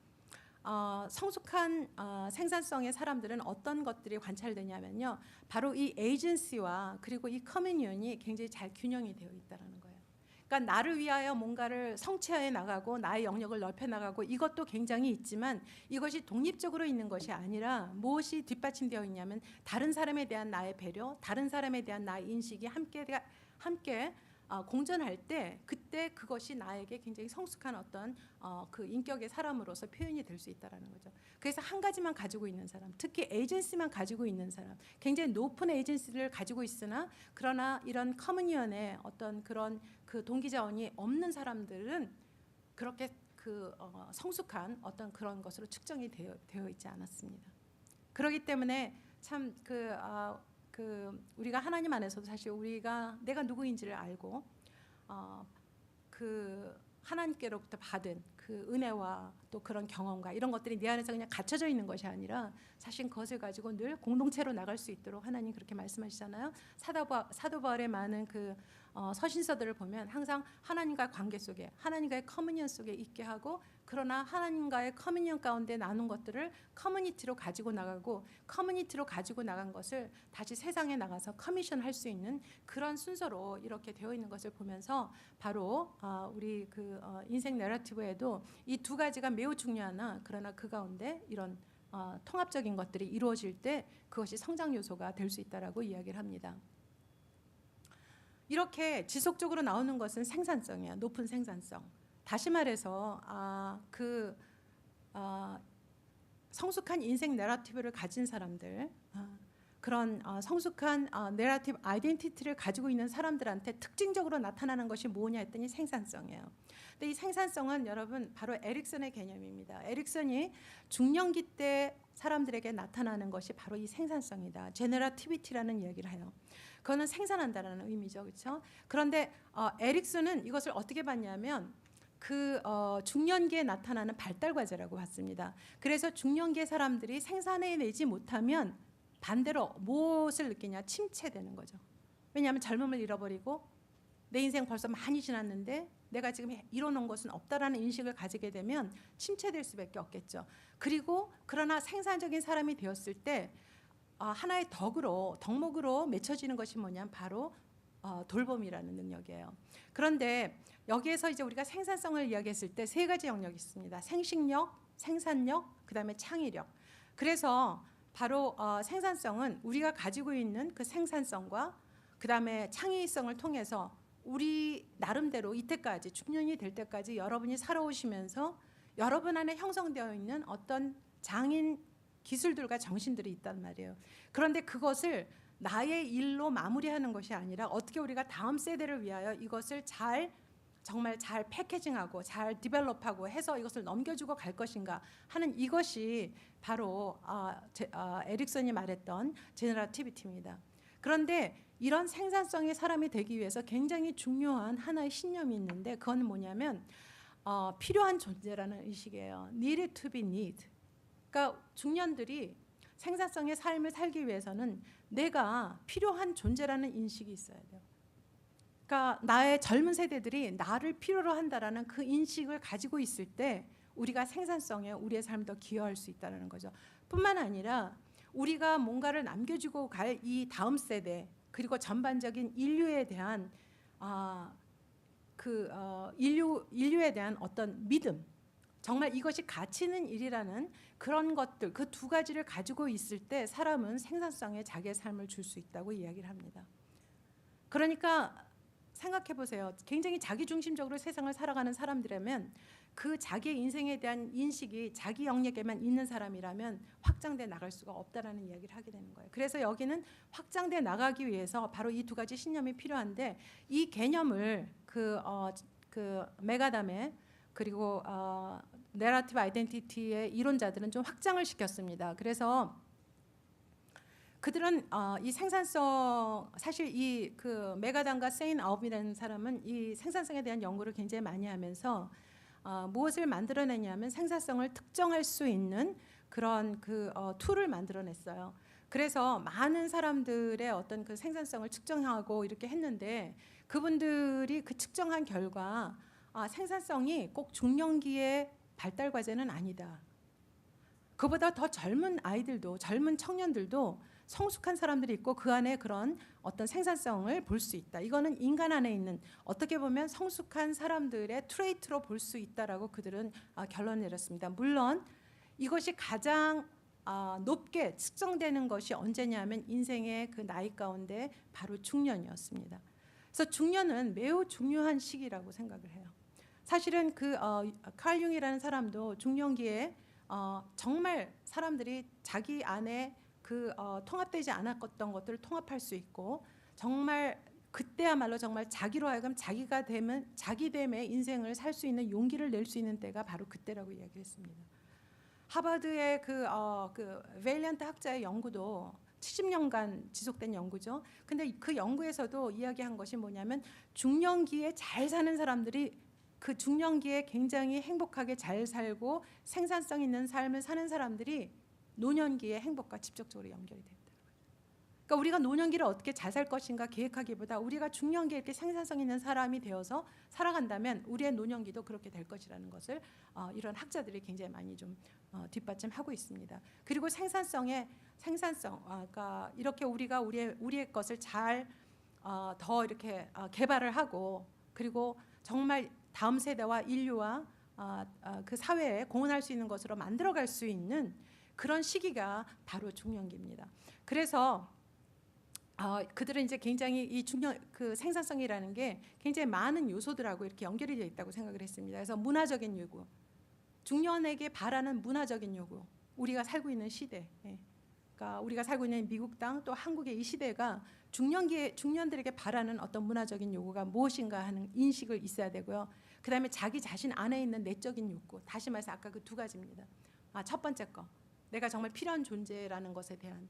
성숙한 생산성의 사람들은 어떤 것들이 관찰되냐면요. 바로 이 에이전시와 그리고 이 커뮤니언이 굉장히 잘 균형이 되어 있다는 거예요. 그러니까 나를 위하여 뭔가를 성취해 나가고 나의 영역을 넓혀 나가고 이것도 굉장히 있지만 이것이 독립적으로 있는 것이 아니라 무엇이 뒷받침되어 있냐면 다른 사람에 대한 나의 배려, 다른 사람에 대한 나의 인식이 함께 공존할 때 그때 그것이 나에게 굉장히 성숙한 어떤 그 인격의 사람으로서 표현이 될 수 있다는 거죠. 그래서 한 가지만 가지고 있는 사람, 특히 에이전시만 가지고 있는 사람, 굉장히 높은 에이전시를 가지고 있으나 그러나 이런 커뮤니언의 어떤 그런 그 동기 자원이 없는 사람들은 그렇게 성숙한 어떤 그런 것으로 측정이 되어 있지 않았습니다. 그렇기 때문에 참 우리가 하나님 안에서도 사실 내가 누구인지를 알고 그 하나님께로부터 받은 그 은혜와 또 또 그런 경험과 이런 것들이 내 안에서 그냥 갇혀져 있는 것이 아니라 사실 그것을 가지고 늘 공동체로 나갈 수 있도록 하나님 그렇게 말씀하시잖아요. 사도 바울의 많은 그 서신서들을 보면 항상 하나님과의 관계 속에, 하나님과의 커뮤니언 속에 있게 하고, 그러나 하나님과의 커뮤니언 가운데 나눈 것들을 커뮤니티로 가지고 나가고, 커뮤니티로 가지고 나간 것을 다시 세상에 나가서 커미션할 수 있는 그런 순서로 이렇게 되어 있는 것을 보면서 바로 우리 그 인생 내러티브에도 이 두 가지가 매우 중요하나, 그러나 그 가운데 이런 통합적인 것들이 이루어질 때 그것이 성장 요소가 될 수 있다라고 이야기를 합니다. 이렇게 지속적으로 나오는 것은 생산성이에요. 높은 생산성. 다시 말해서 성숙한 인생 내러티브를 가진 사람들, 그런 성숙한 내러티브 아이덴티티를 가지고 있는 사람들한테 특징적으로 나타나는 것이 뭐냐 했더니 생산성이에요. 근데 이 생산성은 여러분 바로 에릭슨의 개념입니다. 에릭슨이 중년기 때 사람들에게 나타나는 것이 바로 이 생산성이다. 제너러티비티라는 이야기를 해요. 그거는 생산한다라는 의미죠, 그렇죠? 그런데 에릭슨은 이것을 어떻게 봤냐면 중년기에 나타나는 발달 과제라고 봤습니다. 그래서 중년기의 사람들이 생산해내지 못하면 반대로 무엇을 느끼냐? 침체되는 거죠. 왜냐하면 젊음을 잃어버리고 내 인생 벌써 많이 지났는데 내가 지금 이뤄놓은 것은 없다라는 인식을 가지게 되면 침체될 수밖에 없겠죠. 그리고 그러나 생산적인 사람이 되었을 때 하나의 덕목으로 맺혀지는 것이 뭐냐면 바로 돌봄이라는 능력이에요. 그런데 여기에서 이제 우리가 생산성을 이야기했을 때 세 가지 영역이 있습니다. 생식력, 생산력, 그다음에 창의력. 그래서 바로 생산성은 우리가 가지고 있는 그 생산성과 그다음에 창의성을 통해서 우리 나름대로 이때까지 중년이 될 때까지 여러분이 살아오시면서 여러분 안에 형성되어 있는 어떤 장인 기술들과 정신들이 있단 말이에요. 그런데 그것을 나의 일로 마무리하는 것이 아니라 어떻게 우리가 다음 세대를 위하여 이것을 정말 잘 패키징하고 잘 디벨롭하고 해서 이것을 넘겨주고 갈 것인가 하는 이것이 바로 에릭슨이 말했던 제너러티비티입니다. 그런데 이런 생산성의 사람이 되기 위해서 굉장히 중요한 하나의 신념이 있는데 그건 뭐냐면 필요한 존재라는 의식이에요. Needed to be need. 그러니까 중년들이 생산성의 삶을 살기 위해서는 내가 필요한 존재라는 인식이 있어야 돼요. 그러니까 나의 젊은 세대들이 나를 필요로 한다라는 그 인식을 가지고 있을 때 우리가 생산성에 우리의 삶을 더 기여할 수 있다는 거죠. 뿐만 아니라 우리가 뭔가를 남겨주고 갈 이 다음 세대 그리고 전반적인 인류에 대한 인류에 대한 어떤 믿음, 정말 이것이 가치 있는 일이라는 그런 것들, 그 두 가지를 가지고 있을 때 사람은 생산성에 자기의 삶을 줄 수 있다고 이야기를 합니다. 그러니까 생각해 보세요. 굉장히 자기중심적으로 세상을 살아가는 사람들이라면 그 자기의 인생에 대한 인식이 자기 영역에만 있는 사람이라면 확장돼 나갈 수가 없다라는 이야기를 하게 되는 거예요. 그래서 여기는 확장돼 나가기 위해서 바로 이 두 가지 신념이 필요한데 이 개념을 그 메가담의 그리고 내러티브 아이덴티티의 이론자들은 좀 확장을 시켰습니다. 그래서 그들은 이 생산성, 사실 이 메가담과 세인 아홉이라는 사람은 이 생산성에 대한 연구를 굉장히 많이 하면서 무엇을 만들어내냐면 생산성을 특정할 수 있는 그런 툴을 만들어냈어요. 그래서 많은 사람들의 어떤 그 생산성을 측정하고 이렇게 했는데 그분들이 그 측정한 결과 생산성이 꼭 중년기의 발달 과제는 아니다. 그보다 더 젊은 아이들도, 젊은 청년들도 성숙한 사람들이 있고 그 안에 그런 어떤 생산성을 볼 수 있다. 이거는 인간 안에 있는 어떻게 보면 성숙한 사람들의 트레이트로 볼 수 있다라고 그들은 결론을 내렸습니다. 물론 이것이 가장 높게 측정되는 것이 언제냐면 인생의 그 나이 가운데 바로 중년이었습니다. 그래서 중년은 매우 중요한 시기라고 생각을 해요. 사실은 칼 융이라는 사람도 중년기에 정말 사람들이 자기 안에 통합되지 않았던 것들을 통합할 수 있고 정말 그때야말로 정말 자기로 하여금 자기됨의 인생을 살 수 있는 용기를 낼 수 있는 때가 바로 그때라고 이야기했습니다. 하버드의 웨일리언트 학자의 연구도 70년간 지속된 연구죠. 근데 그 연구에서도 이야기한 것이 뭐냐면 중년기에 잘 사는 사람들이 그 중년기에 굉장히 행복하게 잘 살고 생산성 있는 삶을 사는 사람들이 노년기의 행복과 직접적으로 연결이 된다. 그러니까 우리가 노년기를 어떻게 잘 살 것인가 계획하기보다 우리가 중년기에 이렇게 생산성 있는 사람이 되어서 살아간다면 우리의 노년기도 그렇게 될 것이라는 것을 이런 학자들이 굉장히 많이 좀 뒷받침하고 있습니다. 그리고 생산성, 그러니까 이렇게 우리가 우리의 것을 잘 더 이렇게 개발을 하고 그리고 정말 다음 세대와 인류와 그 사회에 공헌할 수 있는 것으로 만들어갈 수 있는 그런 시기가 바로 중년기입니다. 그래서 그들은 이제 굉장히 이 중년 그 생산성이라는 게 굉장히 많은 요소들하고 이렇게 연결이 되어 있다고 생각을 했습니다. 그래서 문화적인 요구, 중년에게 바라는 문화적인 요구, 우리가 살고 있는 시대, 그러니까 우리가 살고 있는 미국 땅 또 한국의 이 시대가 중년들에게 바라는 어떤 문화적인 요구가 무엇인가 하는 인식을 있어야 되고요. 그다음에 자기 자신 안에 있는 내적인 욕구, 다시 말해서 아까 그 두 가지입니다. 첫 번째 거, 내가 정말 필요한 존재라는 것에 대한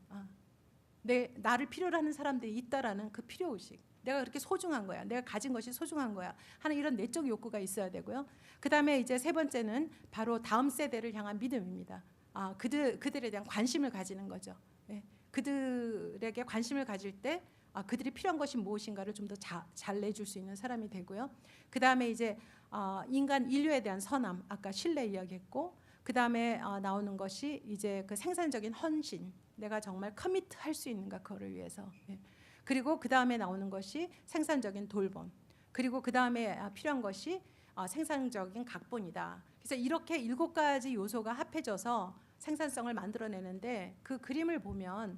나를 필요로 하는 사람들이 있다라는 그 필요의식, 내가 그렇게 소중한 거야, 내가 가진 것이 소중한 거야 하는 이런 내적 욕구가 있어야 되고요. 그 다음에 이제 세 번째는 바로 다음 세대를 향한 믿음입니다. 그들에 대한 관심을 가지는 거죠. 그들에게 관심을 가질 때 그들이 필요한 것이 무엇인가를 좀 더 잘 내줄 수 있는 사람이 되고요. 그 다음에 이제 인간 인류에 대한 선함, 아까 신뢰 이야기했고, 그 다음에 나오는 것이 이제 그 생산적인 헌신, 내가 정말 커미트 할 수 있는가 그거를 위해서. 그리고 그 다음에 나오는 것이 생산적인 돌봄, 그리고 그 다음에 필요한 것이 생산적인 각본이다. 그래서 이렇게 7가지 요소가 합해져서 생산성을 만들어내는데 그 그림을 보면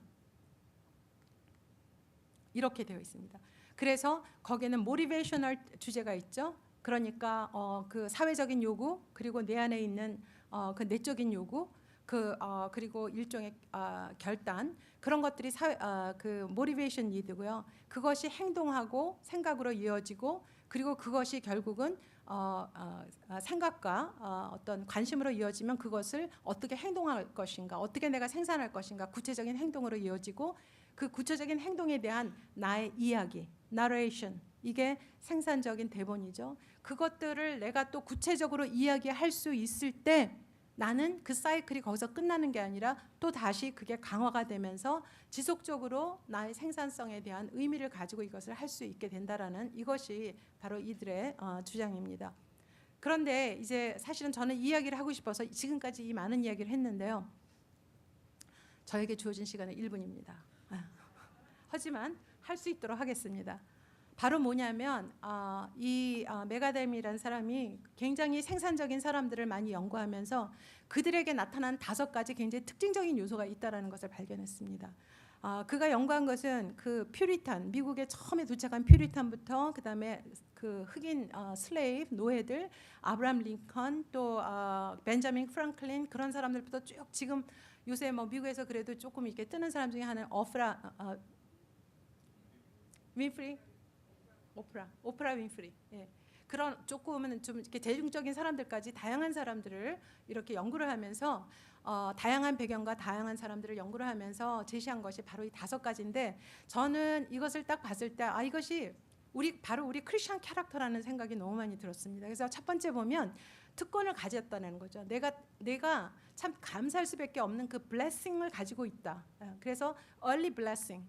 이렇게 되어 있습니다. 그래서 거기에는 모티베이셔널 주제가 있죠. 그러니까 그 사회적인 요구, 그리고 내 안에 있는 그 내적인 요구, 그리고 일종의 결단, 그런 것들이 그 모티베이션 니드고요. 그것이 행동하고 생각으로 이어지고, 그리고 그것이 결국은 생각과 어떤 관심으로 이어지면 그것을 어떻게 행동할 것인가, 어떻게 내가 생산할 것인가, 구체적인 행동으로 이어지고, 그 구체적인 행동에 대한 나의 이야기, narration, 이게 생산적인 대본이죠. 그것들을 내가 또 구체적으로 이야기할 수 있을 때 나는 그 사이클이 거기서 끝나는 게 아니라 또 다시 그게 강화가 되면서 지속적으로 나의 생산성에 대한 의미를 가지고 이것을 할 수 있게 된다라는, 이것이 바로 이들의 주장입니다. 그런데 이제 사실은 저는 이 이야기를 하고 싶어서 지금까지 이 많은 이야기를 했는데요. 저에게 주어진 시간은 1분입니다. 하지만 할 수 있도록 하겠습니다. 바로 뭐냐면 이 메가뎀이라는 사람이 굉장히 생산적인 사람들을 많이 연구하면서 그들에게 나타난 5가지 굉장히 특징적인 요소가 있다라는 것을 발견했습니다. 그가 연구한 것은 그 퓨리탄, 미국에 처음에 도착한 퓨리탄부터 그다음에 그 흑인 슬레이브 노예들, 아브라함 링컨, 또 벤자민 프랭클린, 그런 사람들부터 쭉 지금 요새 뭐 미국에서 그래도 조금 이렇게 뜨는 사람 중에 하나는 오프라 윈프리. 그런 조금은 좀 이렇게 대중적인 사람들까지 다양한 사람들을 이렇게 연구를 하면서 다양한 배경과 다양한 사람들을 연구를 하면서 제시한 것이 바로 이 5가지인데, 저는 이것을 딱 봤을 때 이것이 바로 우리 크리스천 캐릭터라는 생각이 너무 많이 들었습니다. 그래서 첫 번째 보면 특권을 가졌다는 거죠. 내가 참 감사할 수밖에 없는 그 블레싱을 가지고 있다. 그래서 early blessing,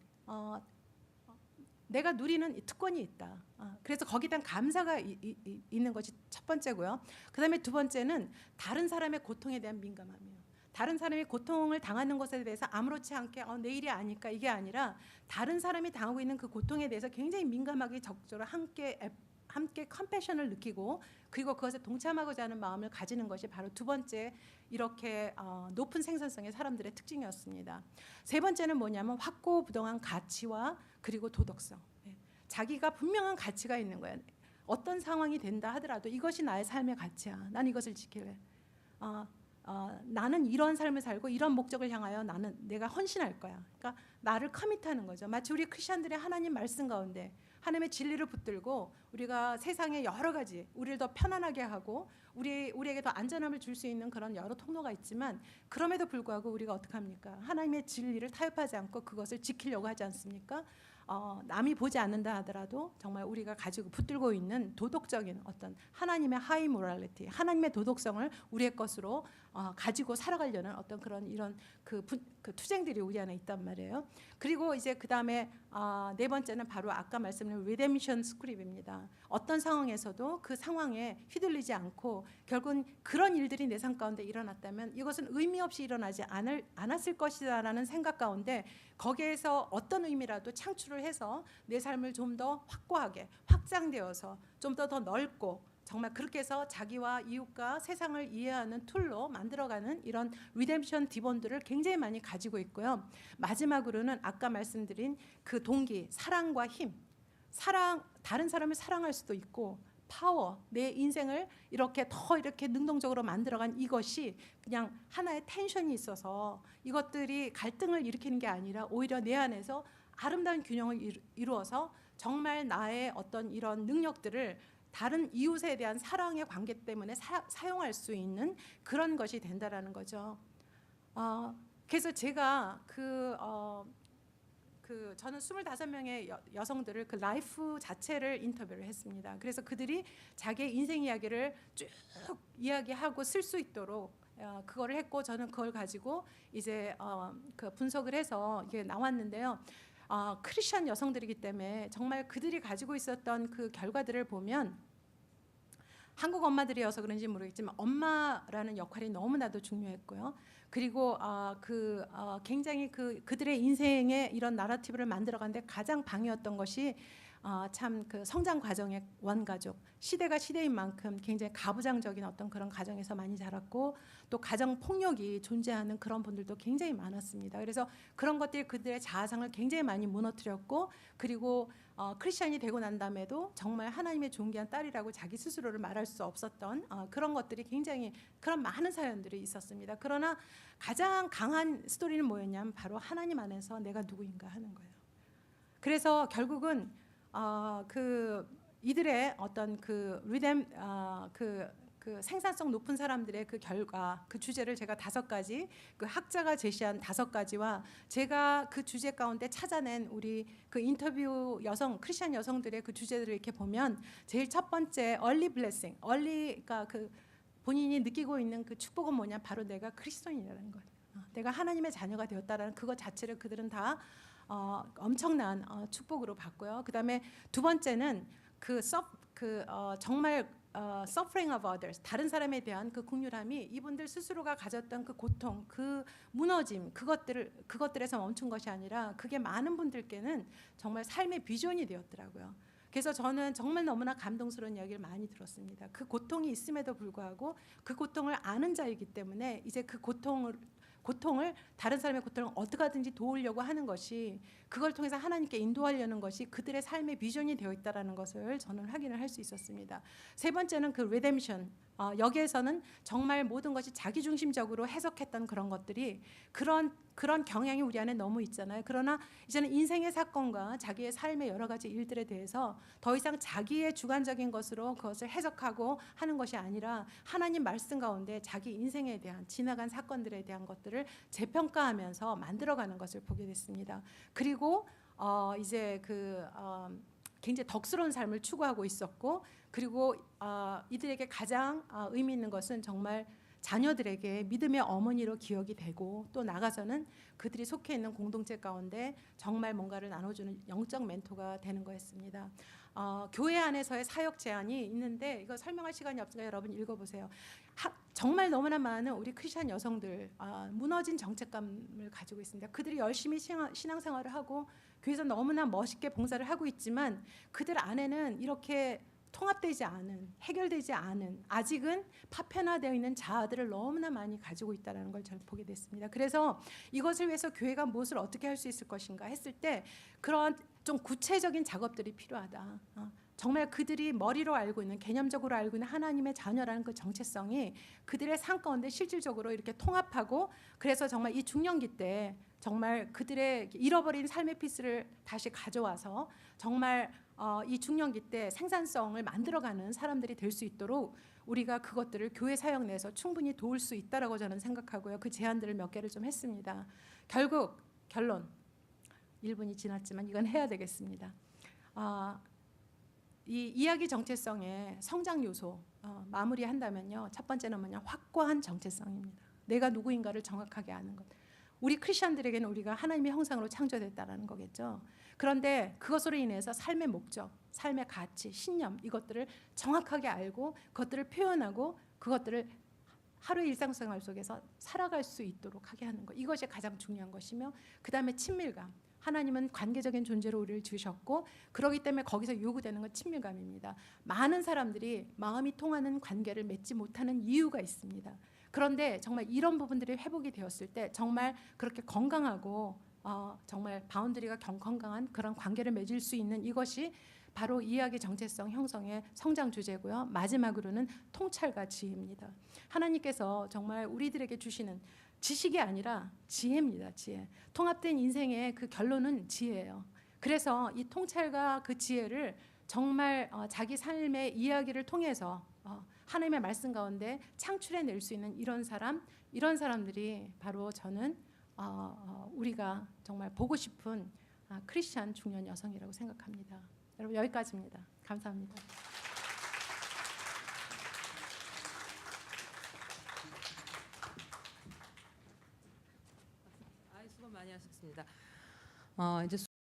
내가 누리는 특권이 있다. 그래서 거기에 대한 감사가 있는 것이 첫 번째고요. 그 다음에 두 번째는 다른 사람의 고통에 대한 민감함이에요. 다른 사람이 고통을 당하는 것에 대해서 아무렇지 않게 내 일이 아닐까, 이게 아니라 다른 사람이 당하고 있는 그 고통에 대해서 굉장히 민감하게 적극적으로 함께 컴패션을 느끼고, 그리고 그것에 동참하고자 하는 마음을 가지는 것이 바로 두 번째 이렇게 높은 생산성의 사람들의 특징이었습니다. 세 번째는 뭐냐면 확고부동한 가치와 그리고 도덕성. 자기가 분명한 가치가 있는 거야. 어떤 상황이 된다 하더라도 이것이 나의 삶의 가치야. 난 이것을 지킬래. 나는 이런 삶을 살고 이런 목적을 향하여 내가 헌신할 거야. 그러니까 나를 커밋하는 거죠. 마치 우리 크리스천들의 하나님 말씀 가운데 하나님의 진리를 붙들고 우리가 세상에 여러 가지 우리를 더 편안하게 하고 우리에게 더 안전함을 줄 수 있는 그런 여러 통로가 있지만, 그럼에도 불구하고 우리가 어떻게 합니까? 하나님의 진리를 타협하지 않고 그것을 지키려고 하지 않습니까? 남이 보지 않는다 하더라도 정말 우리가 가지고 붙들고 있는 도덕적인 어떤 하나님의 하이 모랄리티, 하나님의 도덕성을 우리의 것으로 가지고 살아가려는 어떤 그런 이런 그 투쟁들이 우리 안에 있단 말이에요. 그리고 이제 그 다음에 네 번째는 바로 아까 말씀드린 리뎀션 스크립입니다. 어떤 상황에서도 그 상황에 휘둘리지 않고 결국은 그런 일들이 내 삶 가운데 일어났다면 이것은 의미 없이 일어나지 않았을 것이다라는 생각 가운데 거기에서 어떤 의미라도 창출을 해서 내 삶을 좀 더 확고하게 확장되어서 좀 더 넓고 정말 그렇게 해서 자기와 이웃과 세상을 이해하는 툴로 만들어가는 이런 리뎀션 디본들을 굉장히 많이 가지고 있고요. 마지막으로는 아까 말씀드린 그 동기, 사랑과 힘. 사랑, 다른 사람을 사랑할 수도 있고 파워, 내 인생을 이렇게 더 이렇게 능동적으로 만들어간 이것이 그냥 하나의 텐션이 있어서 이것들이 갈등을 일으키는 게 아니라 오히려 내 안에서 아름다운 균형을 이루어서 정말 나의 어떤 이런 능력들을 다른 이웃에 대한 사랑의 관계 때문에 사용할 수 있는 그런 것이 된다라는 거죠. 그래서 제가 저는 25명의 여성들을 그 라이프 자체를 인터뷰를 했습니다. 그래서 그들이 자기의 인생 이야기를 쭉 이야기하고 쓸 수 있도록 그거를 했고 저는 그걸 가지고 이제 그 분석을 해서 이게 나왔는데요. 크리스천 여성들이기 때문에 정말 그들이 가지고 있었던 그 결과들을 보면 한국 엄마들이어서 그런지 모르겠지만 엄마라는 역할이 너무나도 중요했고요. 그리고 굉장히 그들의 인생의 이런 나러티브를 만들어가는데 가장 방해였던 것이 참 그 성장 과정의 원가족, 시대가 시대인 만큼 굉장히 가부장적인 어떤 그런 가정에서 많이 자랐고 또 가정 폭력이 존재하는 그런 분들도 굉장히 많았습니다. 그래서 그런 것들이 그들의 자아상을 굉장히 많이 무너뜨렸고 그리고 크리스천이 되고 난 다음에도 정말 하나님의 존귀한 딸이라고 자기 스스로를 말할 수 없었던 그런 것들이 굉장히 그런 많은 사연들이 있었습니다. 그러나 가장 강한 스토리는 뭐였냐면 바로 하나님 안에서 내가 누구인가 하는 거예요. 그래서 결국은 이들의 어떤 그 생산성 높은 사람들의 그 결과, 그 주제를 제가 5가지, 그 학자가 제시한 5가지와 제가 그 주제 가운데 찾아낸 우리 그 인터뷰 크리스천 여성들의 그 주제들을 이렇게 보면 제일 첫 번째 early blessing, 그러니까 그 본인이 느끼고 있는 그 축복은 뭐냐? 바로 내가 그리스도인이라는 거예요. 내가 하나님의 자녀가 되었다라는 그것 자체를 그들은 다 엄청난 축복으로 봤고요. 그다음에 두 번째는 정말 suffering of others, 다른 사람에 대한 그 긍휼함이 이분들 스스로가 가졌던 그 고통, 그 무너짐, 그것들에서 멈춘 것이 아니라 그게 많은 분들께는 정말 삶의 비전이 되었더라고요. 그래서 저는 정말 너무나 감동스러운 이야기를 많이 들었습니다. 그 고통이 있음에도 불구하고 그 고통을 아는 자이기 때문에 이제 그 고통을 다른 사람의 고통을 어떻게 하든지 도우려고 하는 것이 그걸 통해서 하나님께 인도하려는 것이 그들의 삶의 비전이 되어 있다라는 것을 저는 확인을 할 수 있었습니다. 세 번째는 그 리뎀션. 여기에서는 정말 모든 것이 자기중심적으로 해석했던 그런 것들이 그런 경향이 우리 안에 너무 있잖아요. 그러나 이제는 인생의 사건과 자기의 삶의 여러 가지 일들에 대해서 더 이상 자기의 주관적인 것으로 그것을 해석하고 하는 것이 아니라 하나님 말씀 가운데 자기 인생에 대한 지나간 사건들에 대한 것들을 재평가하면서 만들어가는 것을 보게 됐습니다. 그리고 이제 굉장히 덕스러운 삶을 추구하고 있었고 그리고 이들에게 가장 의미 있는 것은 정말 자녀들에게 믿음의 어머니로 기억이 되고 또 나가서는 그들이 속해 있는 공동체 가운데 정말 뭔가를 나눠주는 영적 멘토가 되는 거였습니다. 교회 안에서의 사역 제안이 있는데 이거 설명할 시간이 없으니까 여러분 읽어보세요. 정말 너무나 많은 우리 크리스천 여성들 무너진 정체감을 가지고 있습니다. 그들이 열심히 신앙생활을 하고 교회에서 너무나 멋있게 봉사를 하고 있지만 그들 안에는 이렇게 통합되지 않은, 해결되지 않은, 아직은 파편화되어 있는 자아들을 너무나 많이 가지고 있다는 걸 저는 보게 됐습니다. 그래서 이것을 위해서 교회가 무엇을 어떻게 할 수 있을 것인가 했을 때 그런 좀 구체적인 작업들이 필요하다. 정말 그들이 머리로 알고 있는, 개념적으로 알고 있는 하나님의 자녀라는 그 정체성이 그들의 삶 가운데 실질적으로 이렇게 통합하고 그래서 정말 이 중년기 때 정말 그들의 잃어버린 삶의 피스를 다시 가져와서 정말 이 중년기 때 생산성을 만들어가는 사람들이 될 수 있도록 우리가 그것들을 교회 사역 내에서 충분히 도울 수 있다라고 저는 생각하고요. 그 제안들을 몇 개를 좀 했습니다. 결론. 1분이 지났지만 이건 해야 되겠습니다. 이 이야기 정체성의 성장 요소 마무리한다면요. 첫 번째는 뭐냐? 확고한 정체성입니다. 내가 누구인가를 정확하게 아는 것. 우리 크리스천들에게는 우리가 하나님의 형상으로 창조됐다라는 거겠죠. 그런데 그것으로 인해서 삶의 목적, 삶의 가치, 신념 이것들을 정확하게 알고 그것들을 표현하고 그것들을 하루 일상생활 속에서 살아갈 수 있도록 하게 하는 것. 이것이 가장 중요한 것이며 그다음에 친밀감. 하나님은 관계적인 존재로 우리를 지으셨고 그렇기 때문에 거기서 요구되는 건 친밀감입니다. 많은 사람들이 마음이 통하는 관계를 맺지 못하는 이유가 있습니다. 그런데 정말 이런 부분들이 회복이 되었을 때 정말 그렇게 건강하고 정말 바운더리가 건강한 그런 관계를 맺을 수 있는 이것이 바로 이야기 정체성 형성의 성장 주제고요. 마지막으로는 통찰과 지혜입니다. 하나님께서 정말 우리들에게 주시는 지식이 아니라 지혜입니다. 지혜. 통합된 인생의 그 결론은 지혜예요. 그래서 이 통찰과 그 지혜를 정말 자기 삶의 이야기를 통해서 하나님의 말씀 가운데 창출해낼 수 있는 이런 사람들이 바로 저는 우리가 정말 보고 싶은 크리스찬 중년 여성이라고 생각합니다. 여러분 여기까지입니다. 감사합니다. 수고 많이 하셨습니다. 이제